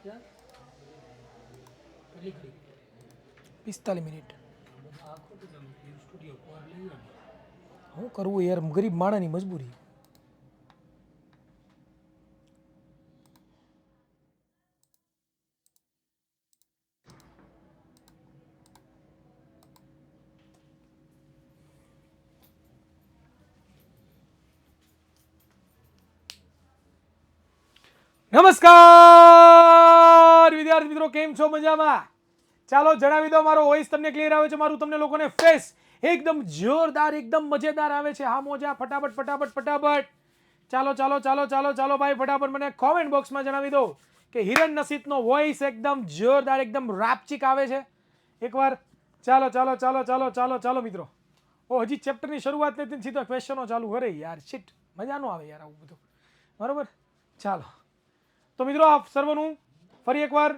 45 minute શું કરવું યાર, ગરીબ માણસની મજબૂરી. નમસ્કાર વિદ્યાર્થી મિત્રો, કેમ છો? મજામાં? ચાલો જણાવી દો, મારો વોઇસ તમને ક્લિયર આવે છે? મારું તમને લોકોને ફેસ એકદમ જોરદાર, એકદમ મજેદાર આવે છે? હા મોજા, ફટાફટ ફટાફટ ફટાફટ. ચાલો ચાલો ચાલો ચાલો ચાલો ભાઈ, ફટાફટ મને કોમેન્ટ બોક્સમાં જણાવી દો કે હિરણ નસીતનો વોઇસ એકદમ જોરદાર, એકદમ રાપચીક આવે છે એકવાર. ચાલો ચાલો ચાલો ચાલો ચાલો ચાલો મિત્રો. ઓ હજી ચેપ્ટરની શરૂઆત નથી, સીધા ક્વેશ્ચનો ચાલુ કરે યાર. શિટ, મજા ન આવે યાર આવું બધું. બરોબર, ચાલો. તો મિત્રો આપ સર્વનું ફરી એકવાર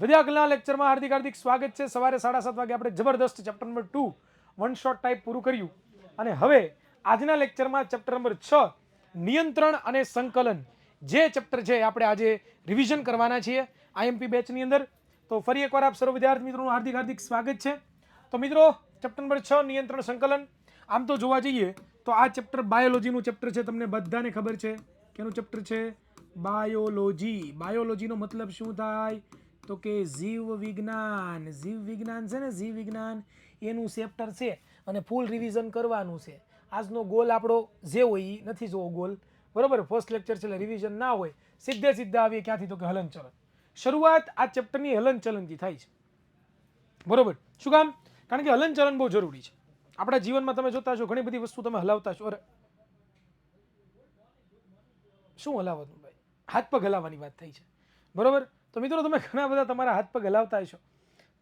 વિદ્યાકલના લેક્ચરમાં હાર્દિક હાર્દિક સ્વાગત છે. સવારે 7:30 વાગે આપણે જબરદસ્ત chapter number 2 one shot type પૂરું કર્યું અને હવે આજના લેક્ચરમાં ચેપ્ટર નંબર 6 નિયંત્રણ અને સંકલન જે ચેપ્ટર છે આપણે આજે રિવિઝન કરવાના છીએ આઈએમપી બેચની અંદર. તો ફરી એકવાર આપ સર્વ વિદ્યાર્થી મિત્રોનું હાર્દિક હાર્દિક સ્વાગત છે. તો મિત્રો ચેપ્ટર નંબર 6 નિયંત્રણ સંકલન, આમ તો જોવા જઈએ તો આ ચેપ્ટર બાયોલોજીનું ચેપ્ટર છે. તમને બધાને ખબર છે કેનું ચેપ્ટર છે? બાયોલોજી. બાયોલોજીનો મતલબ શું થાય? તો કે જીવ વિજ્ઞાન. જીવ વિજ્ઞાન છે ને, જીવ વિજ્ઞાન એનું ચેપ્ટર છે અને ફૂલ રિવિઝન કરવાનું છે. આજનો ગોલ આપણો જે હોય એ નથી જોવો ગોલ, બરોબર? ફર્સ્ટ લેક્ચર છે એટલે રિવિઝન ના હોય, સીધે સીધા આવીએ ક્યાંથી? તો કે હલનચલન. શરૂઆત આ ચેપ્ટરની હલનચલનથી થાય છે, બરોબર? શું કામ? કારણ કે હલનચલન બહુ જરૂરી છે આપણા જીવનમાં. તમે જોતા છો ઘણી બધી વસ્તુ તમે હલાવતા છો. અરે શું હલાવવાનું ભાઈ? હાથ પગ હલાવવાની વાત થઈ છે, બરોબર? તો મિત્રો તમે ઘણા બધા તમારા હાથ પગ હલાવતા હશો,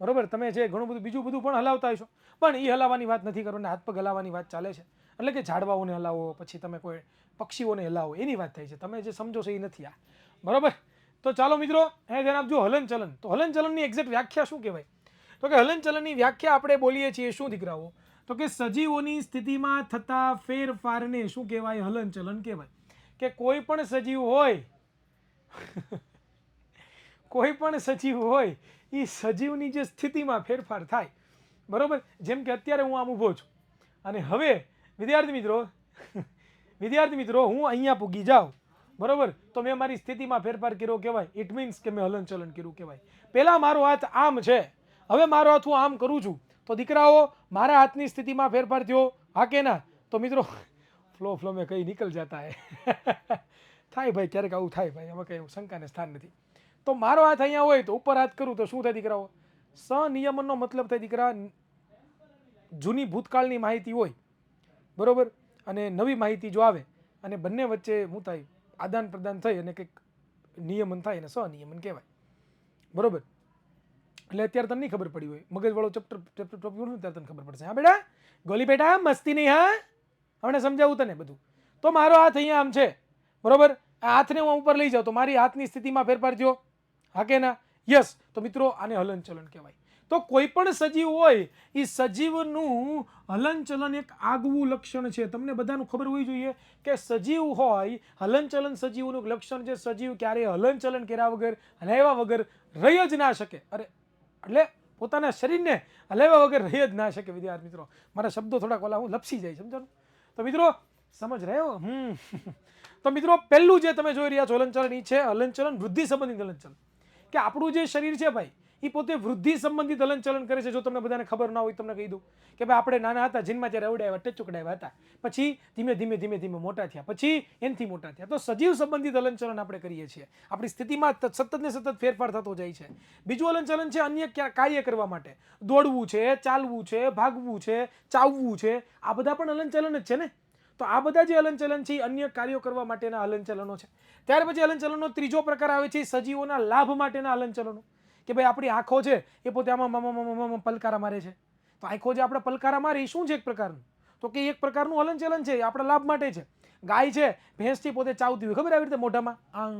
બરોબર? તમે જે ઘણું બધું બીજું બધું પણ હલાવતા હશો, પણ એ હલાવવાની વાત નથી કરવાની, હાથ પગ હલાવવાની વાત ચાલે છે. એટલે કે ઝાડવાઓને હલાવો, પછી તમે કોઈ પક્ષીઓને હલાવો, એની વાત થાય છે. તમે જે સમજો છો એ નથી આ, બરોબર? તો ચાલો મિત્રો અહીંયા ધ્યાન આપજો. હલનચલન, તો હલનચલનની એક્ઝેક્ટ વ્યાખ્યા શું કહેવાય? તો કે હલનચલનની વ્યાખ્યા આપણે બોલીએ છીએ શું દીકરાઓ? તો કે સજીવોની સ્થિતિમાં થતા ફેરફારને શું કહેવાય? હલનચલન કહેવાય. કે કોઈ પણ સજીવ હોય કોઈ પણ સજીવ હોય એ સજીવની જે સ્થિતિમાં ફેરફાર થાય, બરોબર? જેમ કે અત્યારે હું આમ ઊભો છું અને હવે વિદ્યાર્થી મિત્રો હું અહીંયા પૂગી જાઉં, બરોબર? તો મેં મારી સ્થિતિમાં ફેરફાર કર્યો કહેવાય. ઇટ મીન્સ કે મેં હલનચલન કર્યું કહેવાય. પહેલા મારો હાથ આમ છે, હવે મારો હાથ હું આમ કરું છું, તો દીકરાઓ મારા હાથની સ્થિતિમાં ફેરફાર થયો, હા કે ના? તો મિત્રો ફ્લો મેં કઈ નિકલ જતા હે થાય ભાઈ, ક્યારેક આવું થાય ભાઈ, એમાં કઈ શંકાને સ્થાન નથી. તો મારો હાથ અહીંયા હોય તો ઉપર હાથ કરું તો શું થાય દીકરાઓ? સંનિયમનનો મતલબ થાય દીકરા, જૂની ભૂતકાળની માહિતી હોય, બરોબર, અને નવી માહિતી જો આવે અને બંને વચ્ચે શું થાય? આદાન પ્રદાન થઈ અને કંઈક નિયમન થાય અને સંનિયમન કહેવાય, બરોબર? એટલે અત્યારે તને નહીં ખબર પડી હોય, મગજવાળો ચેપ્ટર ટોપિક ત્યારે તને ખબર પડશે. હા બેટા, ગોલી બેટા મસ્તી નહીં, હા હમણાં સમજાવું તને બધું. તો મારો હાથ અહીંયા આમ છે, બરોબર? આ હાથને હું ઉપર લઈ જાઉં તો મારી હાથની સ્થિતિમાં ફેરફાર થયો, હા કે ના? યસ. તો મિત્રો આને હલનચલન કહેવાય. તો કોઈ પણ સજીવ હોય એ સજીવનું હલનચલન એક આગવું લક્ષણ છે. તમને બધાનું ખબર હોવી જોઈએ કે સજીવ હોય, હલનચલન સજીવનું લક્ષણ છે. સજીવ ક્યારેય હલનચલન કર્યા વગર, હલાવ્યા વગર રહી જ ના શકે. અરે એટલે પોતાના શરીરને હલાવ્યા વગર રહી જ ના શકે. વિદ્યાર્થી મિત્રો, મારા શબ્દો થોડાક ઓલા હું લપસી જાય, સમજાણું? તો મિત્રો સમજ રહ્યો? તો મિત્રો પહેલું જે તમે જોઈ રહ્યા છો હલનચલન, એ છે હલનચલન વૃદ્ધિ સંબંધિત હલનચલન. કે આપણું જે શરીર છે ભાઈ, એ પોતે વૃદ્ધિ સંબંધિત હલનચલન કરે છે. જો તમને બધાને ખબર ના હોય તમને કહી દઉં કે ભાઈ આપણે નાના હતા, જીનમાં ત્યારે અવડાવ્યા ટચુકડાવ્યા હતા, પછી ધીમે ધીમે ધીમે ધીમે મોટા થયા, પછી એનાથી મોટા થયા. તો સજીવ સંબંધિત હલનચલન આપણે કરીએ છીએ. આપણી સ્થિતિમાં સતત ને સતત ફેરફાર થતો જાય છે. બીજું હલનચલન છે અન્ય કાર્ય કરવા માટે, દોડવું છે, ચાલવું છે, ભાગવું છે, ચાવવું છે, આ બધા પણ હલનચલન જ છે ને. તો આ બધા જે હલનચલન છે એ અન્ય કાર્યો કરવા માટેના હલનચલનો છે. ત્યાર પછી હલનચલનનો ત્રીજો પ્રકાર આવે છે સજીવોના લાભ માટેના હલનચલનો. કે ભાઈ આપણી આંખો છે એ પોતે આમાં પલકારા મારે છે, તો આંખો જે આપણે પલકારા મારે એ શું છે? એક પ્રકારનું, તો કે એક પ્રકારનું હલનચલન છે, આપણા લાભ માટે છે. ગાય છે, ભેંસથી પોતે ચાવતી હોય, ખબર આવી રીતે મોઢામાં આંગ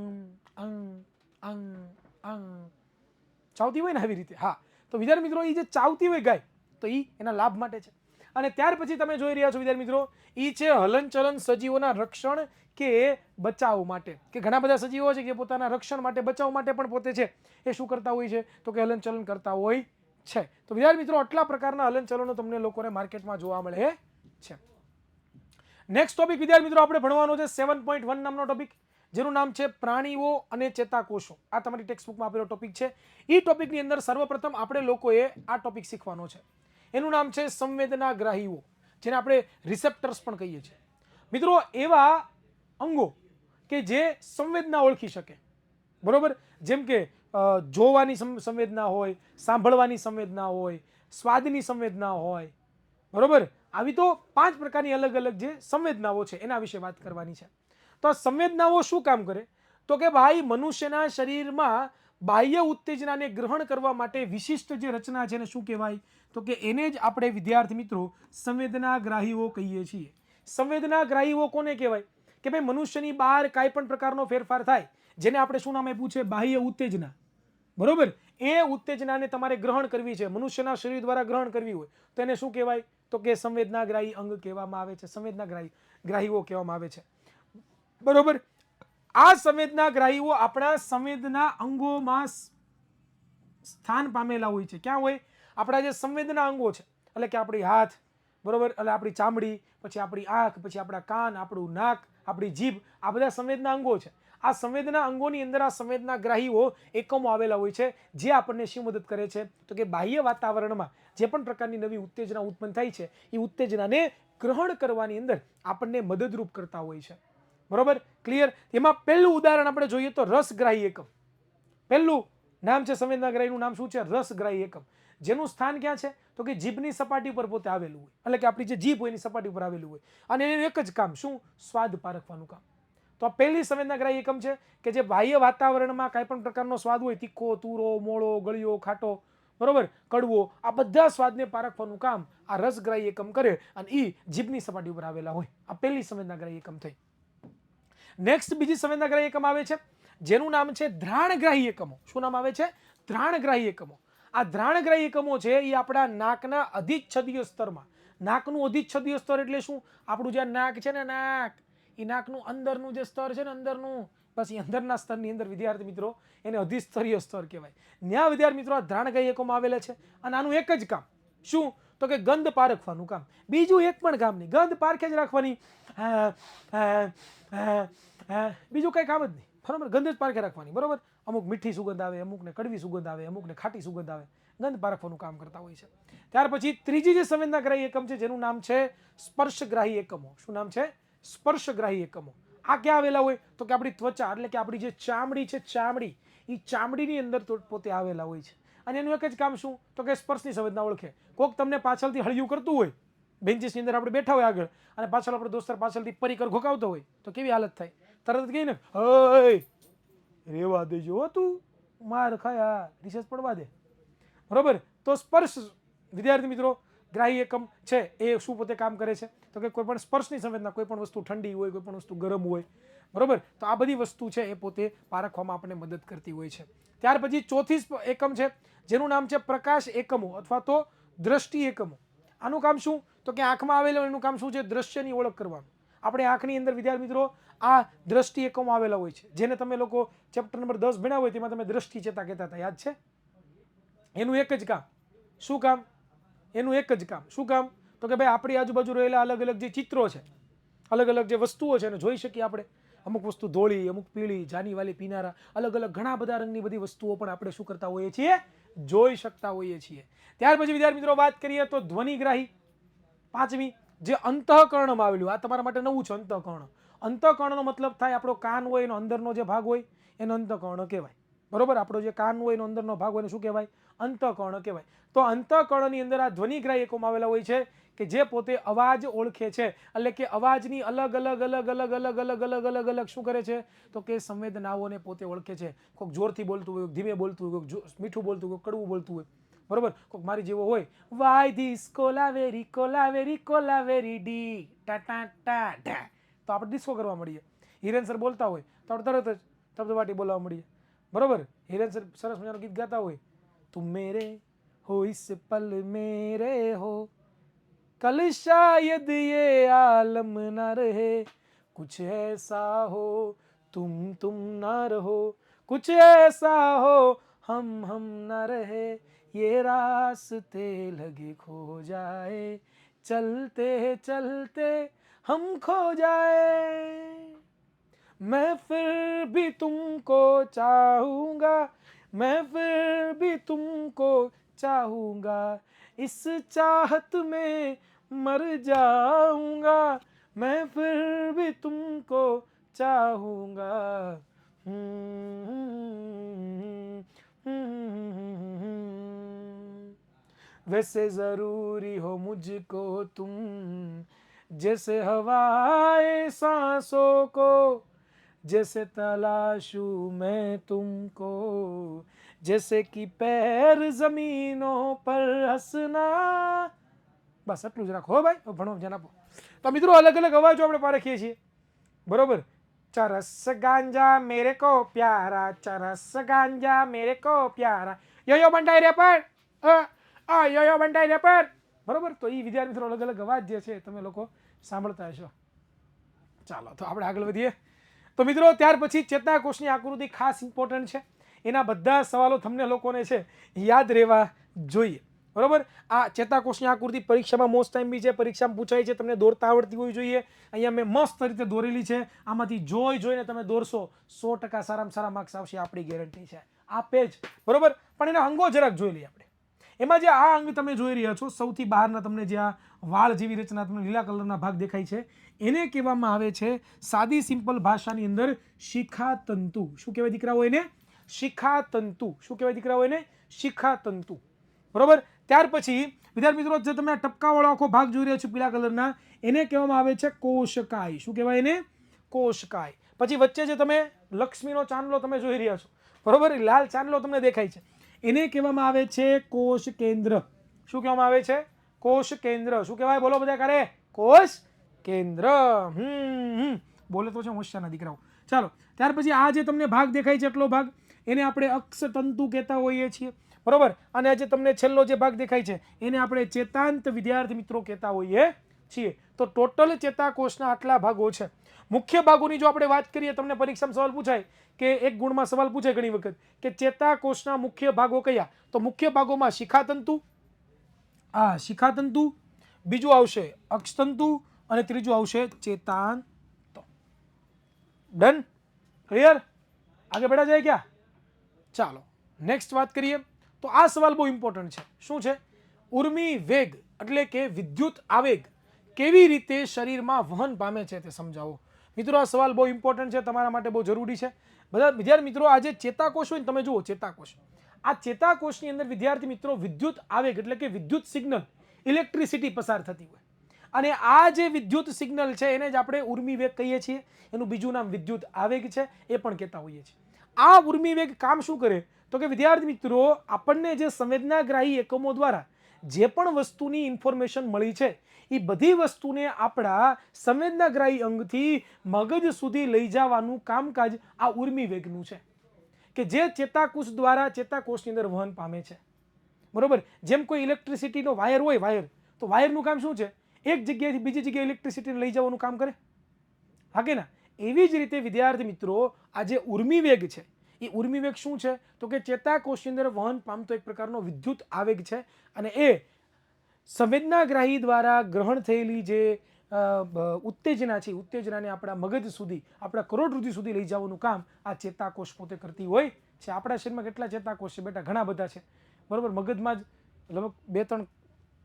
આંગ આંગ આંગ ચાવતી હોય ને આવી રીતે. હા, તો વિદ્યાર્થી મિત્રો એ જે ચાવતી હોય ગાય, તો એ એના લાભ માટે છે. અને ત્યાર પછી તમે જોઈ રહ્યા છો વિદ્યાર્થી મિત્રો, એ છે હલનચલન સજીવોના રક્ષણ કે બચાવ માટે, કે ઘણા બધા સજીવો છે કે પોતાના રક્ષણ માટે બચાવ માટે પણ પોતે છે એ શું કરતા હોય છે, તો કે હલનચલન કરતા હોય છે. તો વિદ્યાર્થી મિત્રો આટલા પ્રકારના હલનચલનો તમને લોકોને માર્કેટમાં જોવા મળે છે. નેક્સ્ટ ટોપિક વિદ્યાર્થી મિત્રો આપણે ભણવાનો છે 7.1 નામનો ટોપિક, જેનું નામ છે પ્રાણીઓ અને ચેતાકોષો. આ તમારી ટેક્સ્ટબુકમાં આપેલો ટોપિક છે. એ ટોપિકની અંદર સર્વપ્રથમ આપણે લોકોએ આ ટોપિક શીખવાનો છે. એનું નામ છે સંવેદનાગ્રાહીઓ, જેને આપણે રિસેપ્ટર્સ પણ કહીએ છીએ. મિત્રો એવા અંગો કે જે સંવેદના ઓળખી શકે, બરોબર, જેમ કે જોવાની સંવેદના હોય, સાંભળવાની સંવેદના હોય, સ્વાદની સંવેદના હોય, બરોબર. આવી તો 5 પ્રકારની અલગ અલગ જે સંવેદનાઓ છે એના વિશે વાત કરવાની છે. તો આ સંવેદનાઓ શું કામ કરે, તો કે ભાઈ મનુષ્યના શરીરમાં બાહ્ય ઉત્તેજનાને ગ્રહણ કરવા માટે વિશિષ્ટ જે રચના છે એને શું કહેવાય, તો કે એને જ આપણે વિદ્યાર્થી મિત્રો સંવેદનાગ્રાહીઓ કહીએ છીએ. સંવેદનાગ્રાહીઓ કોને કહેવાય, કે ભાઈ મનુષ્યની બહાર કાંઈ પણ પ્રકારનો ફેરફાર થાય જેને આપણે શું નામ આપ્યું છે, બાહ્ય ઉત્તેજના, બરોબર. એ ઉત્તેજનાને તમારે ગ્રહણ કરવી છે, મનુષ્યના શરીર દ્વારા ગ્રહણ કરવી હોય તો એને શું કહેવાય, તો કે સંવેદનાગ્રાહી અંગ કહેવામાં આવે છે, સંવેદનાગ્રાહીઓ કહેવામાં આવે છે, બરોબર. આ સંવેદનાગ્રાહીઓ આપણા સંવેદના અંગોમાં સ્થાન પામેલા હોય છે. ક્યાં હોય, આપણા જે સંવેદના અંગો છે, એટલે કે આપણી હાથ, બરોબર, એટલે આપણી ચામડી, પછી આપણી આંખ, પછી આપણા કાન, આપણું નાક, આપણી જીભ, આ બધા સંવેદના અંગો છે. આ સંવેદના અંગોની અંદર આ સંવેદનાગ્રાહીઓ એકમો આવેલા હોય છે, જે આપણને શું મદદ કરે છે, તો કે બાહ્ય વાતાવરણમાં જે પણ પ્રકારની નવી ઉત્તેજના ઉત્પન્ન થાય છે એ ઉત્તેજનાને ગ્રહણ કરવાની અંદર આપણને મદદરૂપ કરતા હોય છે, બરોબર, ક્લિયર. એમાં પહેલું ઉદાહરણ આપણે જોઈએ તો રસગ્રાહી એકમ. પહેલું નામ છે સંવેદનાગ્રાહીનું નામ શું છે, રસગ્રાહી એકમ, જેનું સ્થાન ક્યાં છે, તો કે જીભની સપાટી પર પોતે આવેલું હોય, એટલે કે આપણી જે જીભ હોય એની સપાટી પર આવેલું હોય, અને એનું એક જ કામ શું, સ્વાદ પારખવાનું કામ. તો આ પહેલી સંવેદનાગ્રાહી એકમ છે કે જે બાહ્ય વાતાવરણમાં કાંઈ પણ પ્રકારનો સ્વાદ હોય, તીખો, તુરો, મોળો, ગળ્યો, ખાટો, બરોબર, કડવો, આ બધા સ્વાદને પારખવાનું કામ આ રસગ્રાહી એકમ કરે, અને એ જીભની સપાટી ઉપર આવેલા હોય. આ પહેલી સંવેદનાગ્રાહી એકમ થઈ. નેક્સ્ટ બીજી સંવેદનાગ્રાહી એકમ આવે છે જેનું નામ છે ધ્રાણગ્રાહી એકમો. શું નામ આવે છે, ધ્રાણગ્રાહી એકમો. આ ધ્રાણગ્રાહી એકમો છે એ આપણા નાકના અધિચ્છદીય સ્તરમાં, નાકનું અધિચ્છદીય સ્તર એટલે શું, આપણું જે નાક છે ને, નાક, એ નાકનું અંદરનું જે સ્તર છે ને, અંદરનું, બસ એ અંદરના સ્તરની અંદર વિદ્યાર્થી મિત્રો એને અધિસ્તરીય સ્તર કહેવાય. ત્યાં વિદ્યાર્થી મિત્રો આ ધ્રાણગ્રાહી એકમો આવેલા છે, અને આનું એક જ કામ શું, તો કે ગંધ પારખવાનું કામ. બીજું એક પણ કામ નહીં, ગંધ પારખે જ રાખવાની, બીજું કઈ કામ જ નહીં, બરોબર, ગંધ જ પારખે રાખવાની, બરોબર. અમુક મીઠી સુગંધ આવે, અમુકને કડવી સુગંધ આવે, અમુકને ખાટી સુગંધ આવે, ગંધ પારખવાનું કામ કરતા હોય છે. ત્યાર પછી ત્રીજી જે સંવેદનાગ્રાહી એકમ છે જેનું નામ છે સ્પર્શગ્રાહી એકમો. શું નામ છે, સ્પર્શગ્રાહી એકમો. આ ક્યાં આવેલા હોય, તો કે આપણી ત્વચા, એટલે કે આપણી જે ચામડી છે, ચામડી, એ ચામડીની અંદર પોતે આવેલા હોય છે. અને એનું એક જ કામ શું, તો કે સ્પર્શની સંવેદના ઓળખે. કોક તમને પાછળથી હળિયું કરતું હોય, બેન્ચીસની અંદર આપણે બેઠા હોય આગળ, અને પાછળ આપણો દોસ્તર પાછળથી પરિકર ઘોકાવતો હોય તો કેવી હાલત થાય, તરત કહીને હય રેવા દેજો તું, માર ખાયા, રિસેસ પડવા દે, બરોબર. તો સ્પર્શ વિદ્યાર્થી મિત્રો ગ્રાહી એકમ છે એ શું પોતે કામ કરે છે, તો કે કોઈ પણ સ્પર્શની સંવેદના, કોઈ પણ વસ્તુ ઠંડી હોય, કોઈ પણ વસ્તુ ગરમ હોય, બરોબર, તો આ બધી વસ્તુ છે એ પોતે પારખવામાં આપણને મદદ કરતી હોય છે. ત્યાર પછી ચોથી એકમ છે જેનું નામ છે પ્રકાશ એકમો અથવા તો દ્રષ્ટિ એકમો. આનું કામ શું, તો કે આંખમાં આવેલું એનું કામ શું છે, દ્રશ્યની ઓળખ કરવાનું. આપણે આંખની અંદર વિદ્યાર્થી મિત્રો આ દ્રષ્ટિ એકમો આવેલા હોય છે, જેને તમે લોકો ચેપ્ટર નંબર 10 ભણ્યા હોય તેમાં તમે દ્રષ્ટિ ચેતા કહેતા હતા, યાદ છે. એનું એક જ કામ શું કામ, એનું એક જ કામ શું કામ, તો કે ભાઈ આપણી આજુબાજુ રહેલા અલગ અલગ જે ચિત્રો છે, અલગ અલગ જે વસ્તુઓ છે એને જોઈ શકીએ આપણે. અમુક વસ્તુ ધોળી, અમુક પીળી, જાની વાલી, પીનારા, અલગ અલગ ઘણા બધા રંગની બધી વસ્તુઓ પણ આપણે શું કરતા હોઈએ છીએ, જોઈ શકતા હોઈએ છીએ. ત્યાર પછી વિદ્યાર્થી મિત્રો વાત કરીએ તો ધ્વનિગ્રાહી, પાંચમી, જે અંતઃકરણમાં આવેલું. આ તમારા માટે નવું છે, અંતઃકર્ણ. અંતઃકર્ણનો મતલબ થાય આપણો કાન હોય એનો અંદરનો જે ભાગ હોય એનો અંતઃકર્ણ કહેવાય, બરોબર. આપણો જે કાન હોય એનો અંદરનો ભાગ હોય એને શું કહેવાય, અંતઃકર્ણ કહેવાય. તો અંતઃકર્ણની અંદર આ ધ્વનિગ્રાહી એકમ આવેલા હોય છે કે જે પોતે અવાજ ઓળખે છે, એટલે કે અવાજની અલગ અલગ અલગ અલગ અલગ અલગ અલગ અલગ અલગ શું કરે છે, તો કે સંવેદનાઓને પોતે ઓળખે છે. કોઈક જોરથી બોલતું હોય, ધીમે બોલતું હોય, કોઈક મીઠું બોલતું હોય, કડવું બોલતું હોય, બરોબર. કોઈક મારી જેવો હોય, Y this Kolaveri Kolaveri Kolaveri D ટા ટા ટા ટા, તો આપણે ડિસ્કો કરવા મળીએ. હિરેન સર બોલતા હોય તો આપણે તરત જ ધબધબાટી બોલવા મળીએ, બરોબર. હિરેન સર સરસ મજાનું ગીત ગાતા હોય, તુમ મેરે હો ઇસ પલ મેરે હો, कल शायद ये आलम ना रहे, कुछ ऐसा हो तुम ना रहो, कुछ ऐसा हो हम ना रहे, ये रास्ते लगे खो जाए, चलते चलते हम खो जाए, मैं फिर भी तुमको चाहूंगा, मैं फिर भी तुमको चाहूंगा, इस चाहत में मर जाऊंगा, मैं फिर भी तुमको चाहूंगा। वैसे जरूरी हो मुझको तुम, जैसे हवाएं सांसों को, जैसे तलाशूं मैं तुमको, जैसे कि पैर जमीनों पर हंसना। બસ એટલું જ રાખો હો ભાઈ, ભણો ધ્યાન આપો. તો મિત્રો અલગ અલગ અવાજો આપણે પારખીએ છીએ, બરોબર. ચરસ ગાંજા મેરે કો પ્યારા, ચરસ ગાંજા મેરે કો પ્યારા, યો બંટાઈ રે પર યો બંટાઈ રે પર, બરોબર. તો એ વિદ્યાર્થી મિત્રો અલગ અલગ અવાજ જે છે તમે લોકો સાંભળતા હશો. ચાલો તો આપણે આગળ વધીએ. તો મિત્રો ત્યાર પછી ચેતાકોષની આકૃતિ ખાસ ઇમ્પોર્ટન્ટ છે, એના બધા સવાલો તમને લોકોને છે યાદ રહેવા જોઈએ, બરોબર. આ ચેતાકોષની આકૃતિ પરીક્ષામાં મોસ્ટ ટાઈમ બી છે, પરીક્ષામાં પૂછાય છે, તમને દોરતા આવડતી હોવી જોઈએ. અહીંયા મેં મસ્ત રીતે દોરેલી છે, આમાંથી જોઈને તમે દોરશો 100% સારામાં સારા માર્ક્સ આવશે, આપણી ગેરંટી છે. આ પેજ બરોબર, પણ એના અંગો જરાક જોઈ લઈએ આપણે. એમાં જે આ અંગ તમે જોઈ રહ્યા છો સૌથી બહારના, તમને જે આ વાળ જેવી રચના તમને લીલા કલરના ભાગ દેખાય છે, એને કહેવામાં આવે છે સાદી સિમ્પલ ભાષાની અંદર શિખાતંતુ. શું કહેવાય દીકરાઓ એને? શિખાતંતુ. શું કહેવાય દીકરાઓ એને? શિખાતંતુ, બરોબર. ત્યાર પછી વિદ્યાર્થી મિત્રો જે તમે આ ટપકાવાળો આખો ભાગ જોઈ રહ્યા છો પીળા કલરના, એને કહેવામાં આવે છે કોષકાય. શું કહેવાય એને? કોષકાય. પછી વચ્ચે જે તમે લક્ષ્મીનો ચાંદલો તમે જોઈ રહ્યા છો, બરોબર, લાલ ચાંદલો તમને દેખાય છે, એને કહેવામાં આવે છે કોષ કેન્દ્ર. શું કહેવામાં આવે છે? કોષ કેન્દ્ર. શું કહેવાય? બોલો બધા કરે. કોષ કેન્દ્ર. બોલે તો છે હોશિયારના દીકરાઓ. ચાલો ત્યાર પછી આ જે તમને ભાગ દેખાય છે એટલો ભાગ, એને આપણે અક્ષતંતુ કહેતા હોઈએ છીએ, બરોબર. અને આજે તમને છેલ્લો જે ભાગ દેખાય છે એને આપણે ચેતાંત વિદ્યાર્થી મિત્રો કહેતા હોઈએ છીએ. તો ટોટલ ચેતાકોષના આટલા ભાગો છે. મુખ્ય ભાગોની જો આપણે વાત કરીએ, તમને પરીક્ષામાં સવાલ પૂછાય કે એક ગુણમાં સવાલ પૂછાય ઘણી વખત કે ચેતાકોષના મુખ્ય ભાગો કયા, તો મુખ્ય ભાગોમાં શિખાતંતુ, શિખાતંતુ, બીજું આવશે અક્ષતંતુ અને ત્રીજું આવશે ચેતાંત. ડન? ક્લિયર? આગે बढ़ा जाए क्या? ચાલો નેક્સ્ટ વાત કરીએ. તો આ સવાલ બહુ ઇમ્પોર્ટન્ટ છે. શું છે? ઉર્મી વેગ એટલે કે વિદ્યુત આવેગ કેવી રીતે શરીરમાં વહન પામે છે તે સમજાવો. મિત્રો આ સવાલ બહુ ઇમ્પોર્ટન્ટ છે, તમારા માટે બહુ જરૂરી છે. બધા વિદ્યાર્થી મિત્રો આ જે ચેતાકોષ હોય ને, તમે જુઓ ચેતાકોષ, આ ચેતાકોષની અંદર વિદ્યાર્થી મિત્રો વિદ્યુત આવેગ એટલે કે વિદ્યુત સિગ્નલ, ઇલેક્ટ્રિસિટી પસાર થતી હોય, અને આ જે વિદ્યુત સિગ્નલ છે એને જ આપણે ઉર્મી વેગ કહીએ છીએ. એનું બીજું નામ વિદ્યુત આવેગ છે, એ પણ કહેતા હોઈએ છીએ. આ ઉર્મી વેગ કામ શું કરે? તો કે વિદ્યાર્થી મિત્રો આપણને જે સંવેદનાગ્રાહી એકમો દ્વારા જે પણ વસ્તુની ઇન્ફોર્મેશન મળી છે એ બધી વસ્તુને આપણા સંવેદનાગ્રાહી અંગથી મગજ સુધી લઈ જવાનું કામકાજ આ ઉર્મી વેગનું છે, કે જે ચેતાકોષ દ્વારા ચેતાકોષની અંદર વહન પામે છે, બરોબર. જેમ કોઈ ઇલેક્ટ્રિસિટીનો વાયર હોય, વાયર, તો વાયરનું કામ શું છે? એક જગ્યાએથી બીજી જગ્યાએ ઇલેક્ટ્રિસિટીને લઈ જવાનું કામ કરે, હા કે ના? એવી જ રીતે વિદ્યાર્થી મિત્રો આ જે ઉર્મી વેગ છે, એ ઉર્મી વેગ શું છે? તો કે ચેતાકોષની અંદર વહન પામતો એક પ્રકારનો વિદ્યુત આવેગ છે, અને એ સંવેદનાગ્રાહી દ્વારા ગ્રહણ થયેલી જે ઉત્તેજના છે, ઉત્તેજનાને આપણા મગજ સુધી, આપણા કરોડરજ્જુ સુધી લઈ જવાનું કામ આ ચેતાકોષ પોતે કરતી હોય છે. આપણા શરીરમાં કેટલા ચેતાકોષ છે બેટા? ઘણા બધા છે, બરોબર. મગજમાં જ લગભગ 2-3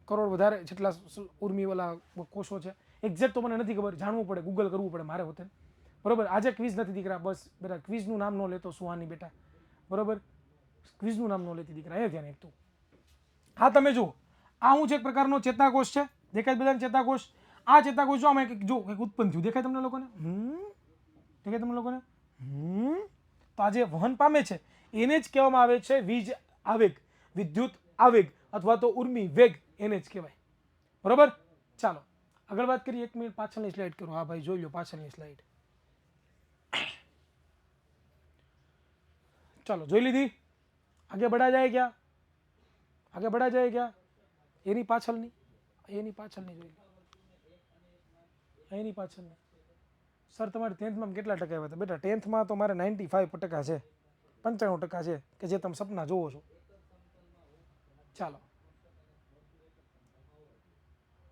કરોડ વધારે જેટલા ઉર્મીવાળા કોષો છે. એક્ઝેક્ટ તો મને નથી ખબર, જાણવું પડે, ગૂગલ કરવું પડે મારે હોતે, બરોબર. આજે ક્વિઝ નથી દીકરા, બસ બેટા ક્વિઝનું નામ ન લેતો સુહાની બેટા, બરોબર. ક્વિઝનું નામ ન લેતી દીકરા, એ ધ્યાન એક તું. હા તમે જુઓ, આ હું છે એક પ્રકારનો ચેતાકોષ છે, દેખાય બધાને ચેતાકોષ? આ ચેતાકોષ જો આમાં જો કંઈક ઉત્પન્ન થયું, દેખાય તમને લોકોને? દેખાય તમને લોકોને? તો આ જે વહન પામે છે એને જ કહેવામાં આવે છે વીજ આવેગ, વિદ્યુત આવેગ અથવા તો ઉર્મી વેગ, એને જ કહેવાય, બરોબર. ચાલો આગળ વાત કરીએ. 1 મિનિટ પાછળની સ્લાઇડ કરો. હા ભાઈ જોઈ લો પાછળની સ્લાઇડ. चलो જોઈ લીધી? આગે बढ़ा जाए क्या? આગે बढ़ा जाए क्या? એની પાછળની એની પાછળની જોઈ લો, એની પાછળની. સર તમારે 10થમાં કેટલા ટકા આવ્યા હતા? બેટા 10થમાં તો મારે 95% છે, 95% છે કે જે તમે સપના જોવો છો. ચાલો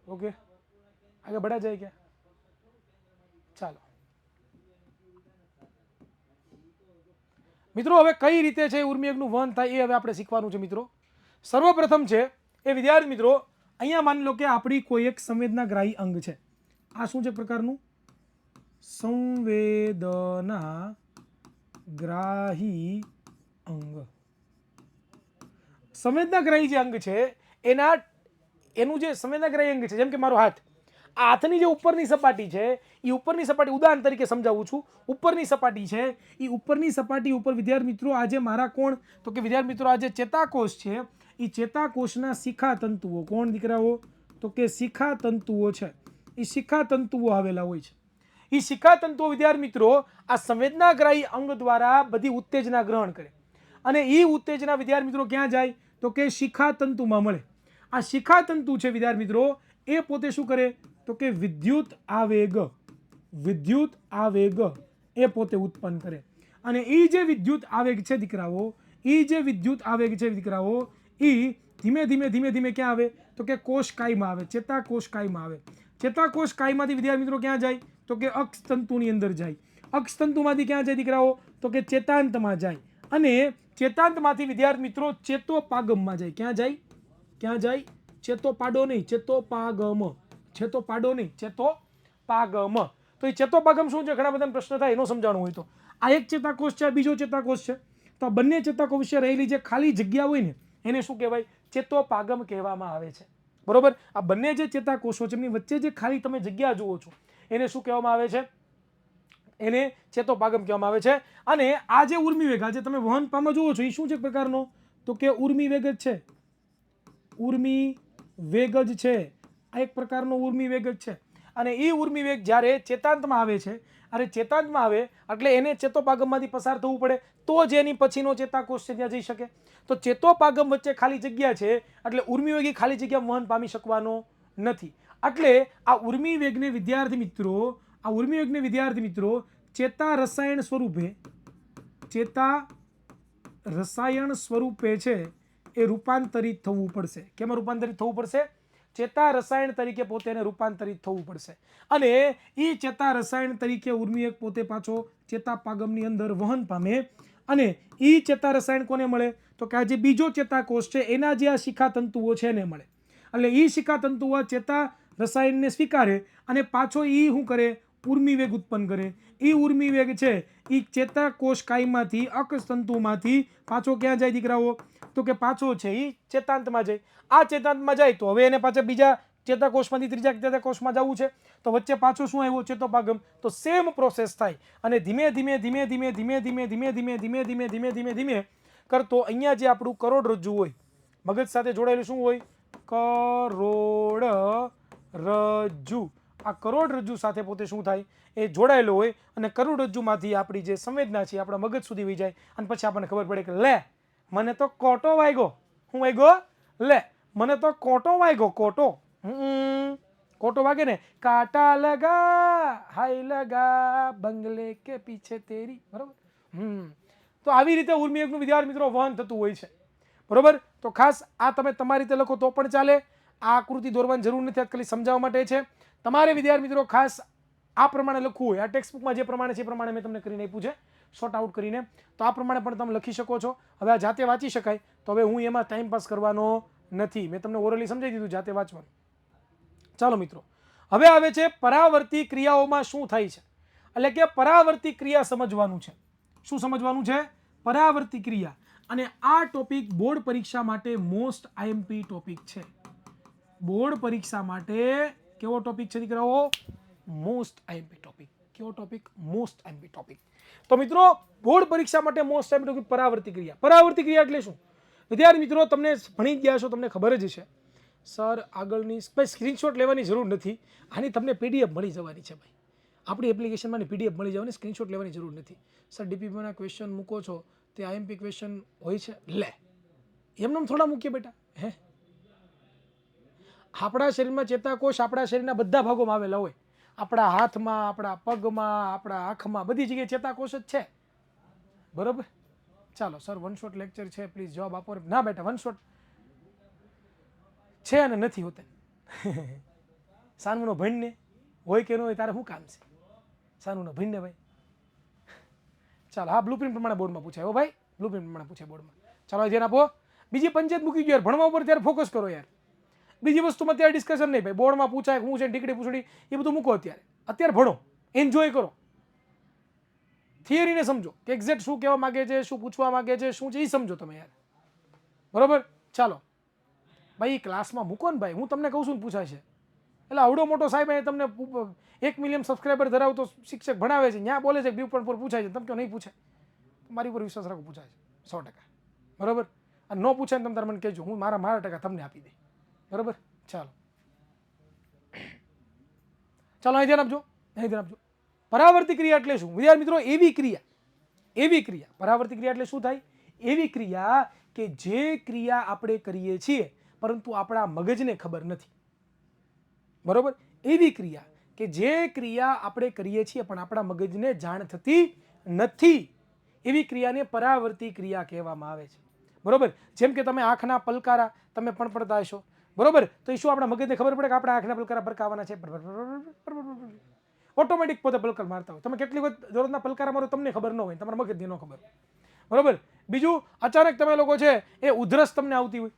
ઓકે, આગળ बढ़ा જાય क्या? ચાલો મિત્રો, હવે કઈ રીતે છે ઉર્મિવેગનું વહન થાય એ હવે આપણે શીખવાનું છે મિત્રો. સર્વપ્રથમ છે એ વિદ્યાર્થી મિત્રો, અહીંયા માની લો કે આપણી કોઈ એક સંવેદનાગ્રાહી અંગ છે. આ શું છે પ્રકારનું? સંવેદનાગ્રાહી અંગ. સંવેદનાગ્રાહી જે અંગ છે એનું જે સંવેદનાગ્રાહી અંગ છે, જેમ કે મારો હાથ, આ હાથની જે ઉપરની સપાટી છે એ ઉપરની સપાટી, ઉદાહરણ તરીકે સમજાવું છું, ઉપરની સપાટી છે એ ઉપરની સપાટી ઉપર વિદ્યાર્થી મિત્રો આજે મારા કોણ, તો કે વિદ્યાર્થી મિત્રો આજે ચેતાકોષ છે એ ચેતાકોષના શિખા તંતુઓ, કોણ દીકરાઓ, તો કે શિખા તંતુઓ છે, એ શિખા તંતુઓ આવેલા હોય છે. એ શિખા તંતુઓ વિદ્યાર્થી મિત્રો આ સંવેદનાગ્રાહી અંગ દ્વારા બધી ઉત્તેજના ગ્રહણ કરે અને એ ઉત્તેજના વિદ્યાર્થી મિત્રો ક્યાં જાય, તો કે શિખા તંતુમાં મળે. આ શિખા તંતુ છે વિદ્યાર્થી મિત્રો એ પોતે શું કરે, તો કે વિદ્યુત આવેગ એ પોતે ઉત્પન્ન કરે. અને એ જે વિદ્યુત આવેગ છે દીકરાઓ, એ જે વિદ્યુત આવેગ છે દીકરાઓ, એ ધીમે ધીમે ક્યાં આવે, તો કે કોષકાયમાં આવે, ચેતાકોષકાયમાં આવે. ચેતાકોષકાયમાંથી વિદ્યાર્થી મિત્રો ક્યાં જાય, તો કે અક્ષતંતુની અંદર જાય. અક્ષતંતુમાંથી ક્યાં જાય દીકરાઓ, તો કે ચેતાંતમાં જાય. અને ચેતાંતમાંથી વિદ્યાર્થી મિત્રો ચેતોપાગમમાં જાય. ક્યાં જાય? ક્યાં જાય? ચેતોપાડો નહીં, ચેતોપાગમ. ચેતોપાડો નહીં, ચેતોપાગમ. તો એ ચેતોપાગમ શું છે? ઘણા બધા પ્રશ્ન થાય, એનો સમજાવવાનું હોય તો આ એક ચેતાકોષ છે, બીજો ચેતાકોષ છે, તો આ બંને ચેતાકોષ વચ્ચે રહેલી જે ખાલી જગ્યા હોય ને એને શું કહેવાય? ચેતોપાગમ કહેવામાં આવે છે. બરોબર? આ બંને જે ચેતાકોષો છે એમની વચ્ચે જે ખાલી તમે જગ્યા જુઓ છો એને શું કહેવામાં આવે છે? એને ચેતોપાગમ કહેવામાં આવે છે. અને આ જે ઉર્મિવેગ, આજે તમે વહન પામવા જુઓ છો એ શું છે પ્રકારનો, તો કે ઉર્મિવેગ જ છે. ઉર્મિવેગ જ છે, આ એક પ્રકારનો ઉર્મિવેગ જ છે. અને એ ઉર્મિવેગ જ્યારે ચેતાંતમાં આવે છે, અરે ચેતાંતમાં આવે એટલે એને ચેતોપાગમમાંથી પસાર થવું પડે તો જ એની પછીનો ચેતાકોષ છે ત્યાં જઈ શકે. તો ચેતોપાગમ વચ્ચે ખાલી જગ્યા છે એટલે ઉર્મિવેગી ખાલી જગ્યા વહન પામી શકવાનો નથી. એટલે આ ઉર્મિવેગને વિદ્યાર્થી મિત્રો ચેતા રસાયણ સ્વરૂપે છે એ રૂપાંતરિત થવું પડશે. કેમાં રૂપાંતરિત થવું પડશે? ચેતા રસાયણ તરીકે પોતે એને રૂપાંતરિત થવું પડશે. અને એ ચેતા રસાયણ તરીકે ઉર્મિવેગ પોતે પાછો ચેતાપાગમની અંદર વહન પામે. અને એ ચેતા રસાયણ કોને મળે? તો કે આ જે બીજો ચેતાકોષ છે એના જે આ શિખા તંતુઓ છે એને મળે. એટલે એ શિખા તંતુઓ ચેતા રસાયણને સ્વીકારે અને પાછો એ શું કરે? ઉર્મિવેગ ઉત્પન્ન કરે. એ ઉર્મિવેગ છે એ ચેતાકોષ કાયમાંથી અક્ષતંતુમાંથી પાછો ક્યાં જાય દીકરાઓ? તો કે પાછો છે એ ચેતાંતમાં જાય. આ ચેતાંતમાં જાય તો હવે એને પાછા બીજા ચેતાકોષમાંથી ત્રીજા ચેતાકોષમાં જવું છે તો વચ્ચે પાછો શું આવ્યો? ચેતોપાગમ. તો સેમ પ્રોસેસ થાય અને ધીમે ધીમે કરતો અહીંયા જે આપણું કરોડરજ્જુ હોય, મગજ સાથે જોડાયેલું શું હોય? કરોડરજ્જુ. આ કરોડરજ્જુ સાથે પોતે શું થાય? એ જોડાયેલો હોય અને કરોડરજ્જુમાંથી આપણી જે સંવેદના છે આપણા મગજ સુધી વહી જાય અને પછી આપણને ખબર પડે કે લે મને તો કોટો વાગ્યો. શું વાગ્યો? લે મને તો કોટો વાગ્યો. કોટો વાગે ને, કાંટા લગા હાય લગા બંગલે કે પીછે તેરી. બરોબર? તો આવી રીતે ઉર્મિવેગનું વિદ્યાર્થી મિત્રો વહન થતું હોય છે. બરોબર? તો ખાસ આ તમે તમારી રીતે લખો તો પણ ચાલે, આ આકૃતિ દોરવાની જરૂર નથી, ખાલી સમજાવવા માટે છે. તમારે વિદ્યાર્થી મિત્રો ખાસ આ પ્રમાણે લખવું હોય, આ ટેક્સ્ટ બુકમાં જે પ્રમાણે છે એ પ્રમાણે મેં તમને કરીને આપ્યું છે શોર્ટ આઉટ કરીને, તો આ પ્રમાણે પણ તમે લખી શકો છો. હવે આ જાતે વાંચી શકાય તો હવે હું એમાં ટાઈમ પાસ કરવાનો નથી, મેં તમને ઓરલી સમજાવી દીધું, જાતે વાંચવાનું. ચાલો મિત્રો, હવે આવે છે પરાવર્તી ક્રિયાઓમાં શું થાય છે, એટલે કે પરાવર્તી ક્રિયા સમજવાનું છે. શું સમજવાનું છે? પરાવર્તી ક્રિયા. અને આ ટોપિક બોર્ડ પરીક્ષા માટે મોસ્ટ આઈએમપી ટોપિક છે. બોર્ડ પરીક્ષા માટે કેવો ટોપિક છે દીકરાઓ? Most IMP topic. કેવો ટોપિક? Most IMP topic. તો મિત્રો બોર્ડ પરીક્ષા માટે મોસ્ટ આઈએમપી ટોપિક પરાવર્તી ક્રિયા. પરાવર્તી ક્રિયા એટલે શું? વિદ્યાર્થી મિત્રો તમને ભણી ગયા છો, તમને ખબર જ છે. સર આગળની સ્ક્રીનશોટ લેવાની જરૂર નથી, આની તમને પીડીએફ મળી જવાની છે ભાઈ. આપણી એપ્લિકેશનમાં પીડીએફ મળી જવાની, સ્ક્રીનશોટ લેવાની જરૂર નથી. સર ડીપીપીના ક્વેશ્ચન મૂકો છો તે આઈએમપી ક્વેશ્ચન હોય છે, લે એમને થોડા મૂકીએ બેટા. હે આપણા શરીરમાં ચેતાકોષ આપણા શરીરના બધા ભાગોમાં આવેલા હોય. આપણા હાથમાં, આપણા પગમાં, આપણા આંખમાં, બધી જગ્યાએ ચેતાકોષ જ છે. બરોબર. ચાલો સર, વન શોટ લેક્ચર છે, પ્લીઝ જવાબ આપો. ના બેટા, વન શોટ છે અને નથી હોતે. સાનુનો ભણને હોય કે ન હોય તારે શું કામ છે? સાનુનો ભણને ભાઈ. ચાલો, હા, બ્લુપ્રિન્ટ પ્રમાણે બોર્ડમાં પૂછાય. હો ભાઈ, બ્લુપ્રિન્ટ પ્રમાણે પૂછાય બોર્ડમાં. ચાલો ધ્યાન આપો. બીજી પંચાયત મૂકી ગયો યાર, ભણવા ઉપર ત્યારે ફોકસ કરો યાર. બીજી વસ્તુમાં અત્યારે ડિસ્કશન નહીં ભાઈ. બોર્ડમાં પૂછાય હું છે, ટીકડી પૂછડી એ બધું મૂકો. અત્યારે ભણો, એન્જોય કરો, થિયરીને સમજો કે એક્ઝેક્ટ શું કહેવા માંગે છે, શું પૂછવા માંગે છે, શું છે એ સમજો તમે યાર. બરોબર. ચાલો ભાઈ, ક્લાસમાં મૂકો ને ભાઈ, હું તમને કહું છું ને પૂછાય છે. એટલે આવડો મોટો સાહેબ અહીંયા તમને 1 મિલિયન સબસ્ક્રાઈબર ધરાવતો શિક્ષક ભણાવે છે, ત્યાં બોલે છે કે પર પૂછાય છે, તમે કહો નહીં પૂછાય. મારી ઉપર વિશ્વાસ રાખો, પૂછાય છે 100%. બરોબર. અને ન પૂછાય ને તમે તારે મને કહેજો, હું મારા ટકા તમને આપી દઈ. બરોબર. ચાલો ચાલો, અહીં ધ્યાન આપજો, અહીં ધ્યાન આપજો. પરાવર્તી ક્રિયા એટલે શું વિદ્યાર્થી મિત્રો? એવી ક્રિયા પરાવર્તી ક્રિયા એટલે શું થાય? એવી ક્રિયા કે જે ક્રિયા આપણે કરીએ છીએ પરંતુ આપણા મગજને ખબર નથી. બરોબર. એવી ક્રિયા કે જે ક્રિયા આપણે કરીએ છીએ પણ આપણા મગજને જાણ થતી નથી, એવી ક્રિયાને પરાવર્તી ક્રિયા કહેવામાં આવે છે. બરોબર. જેમ કે તમે આંખના પલકારા તમે પણ પડતા હશો. બરોબર. તો એ શું આપણા મગજને ખબર પડે કે આપણા આંખના પલકારા ફરકાવાના છે? ઓટોમેટિક પોતે પલકાર મારતા હોય. તમે કેટલી વખત દરરોજના પલકારા મારો તમને ખબર ન હોય, તમારા મગજને ન ખબર. બરોબર. બીજું, અચાનક તમે લોકો છે એ ઉધરસ તમને આવતી હોય,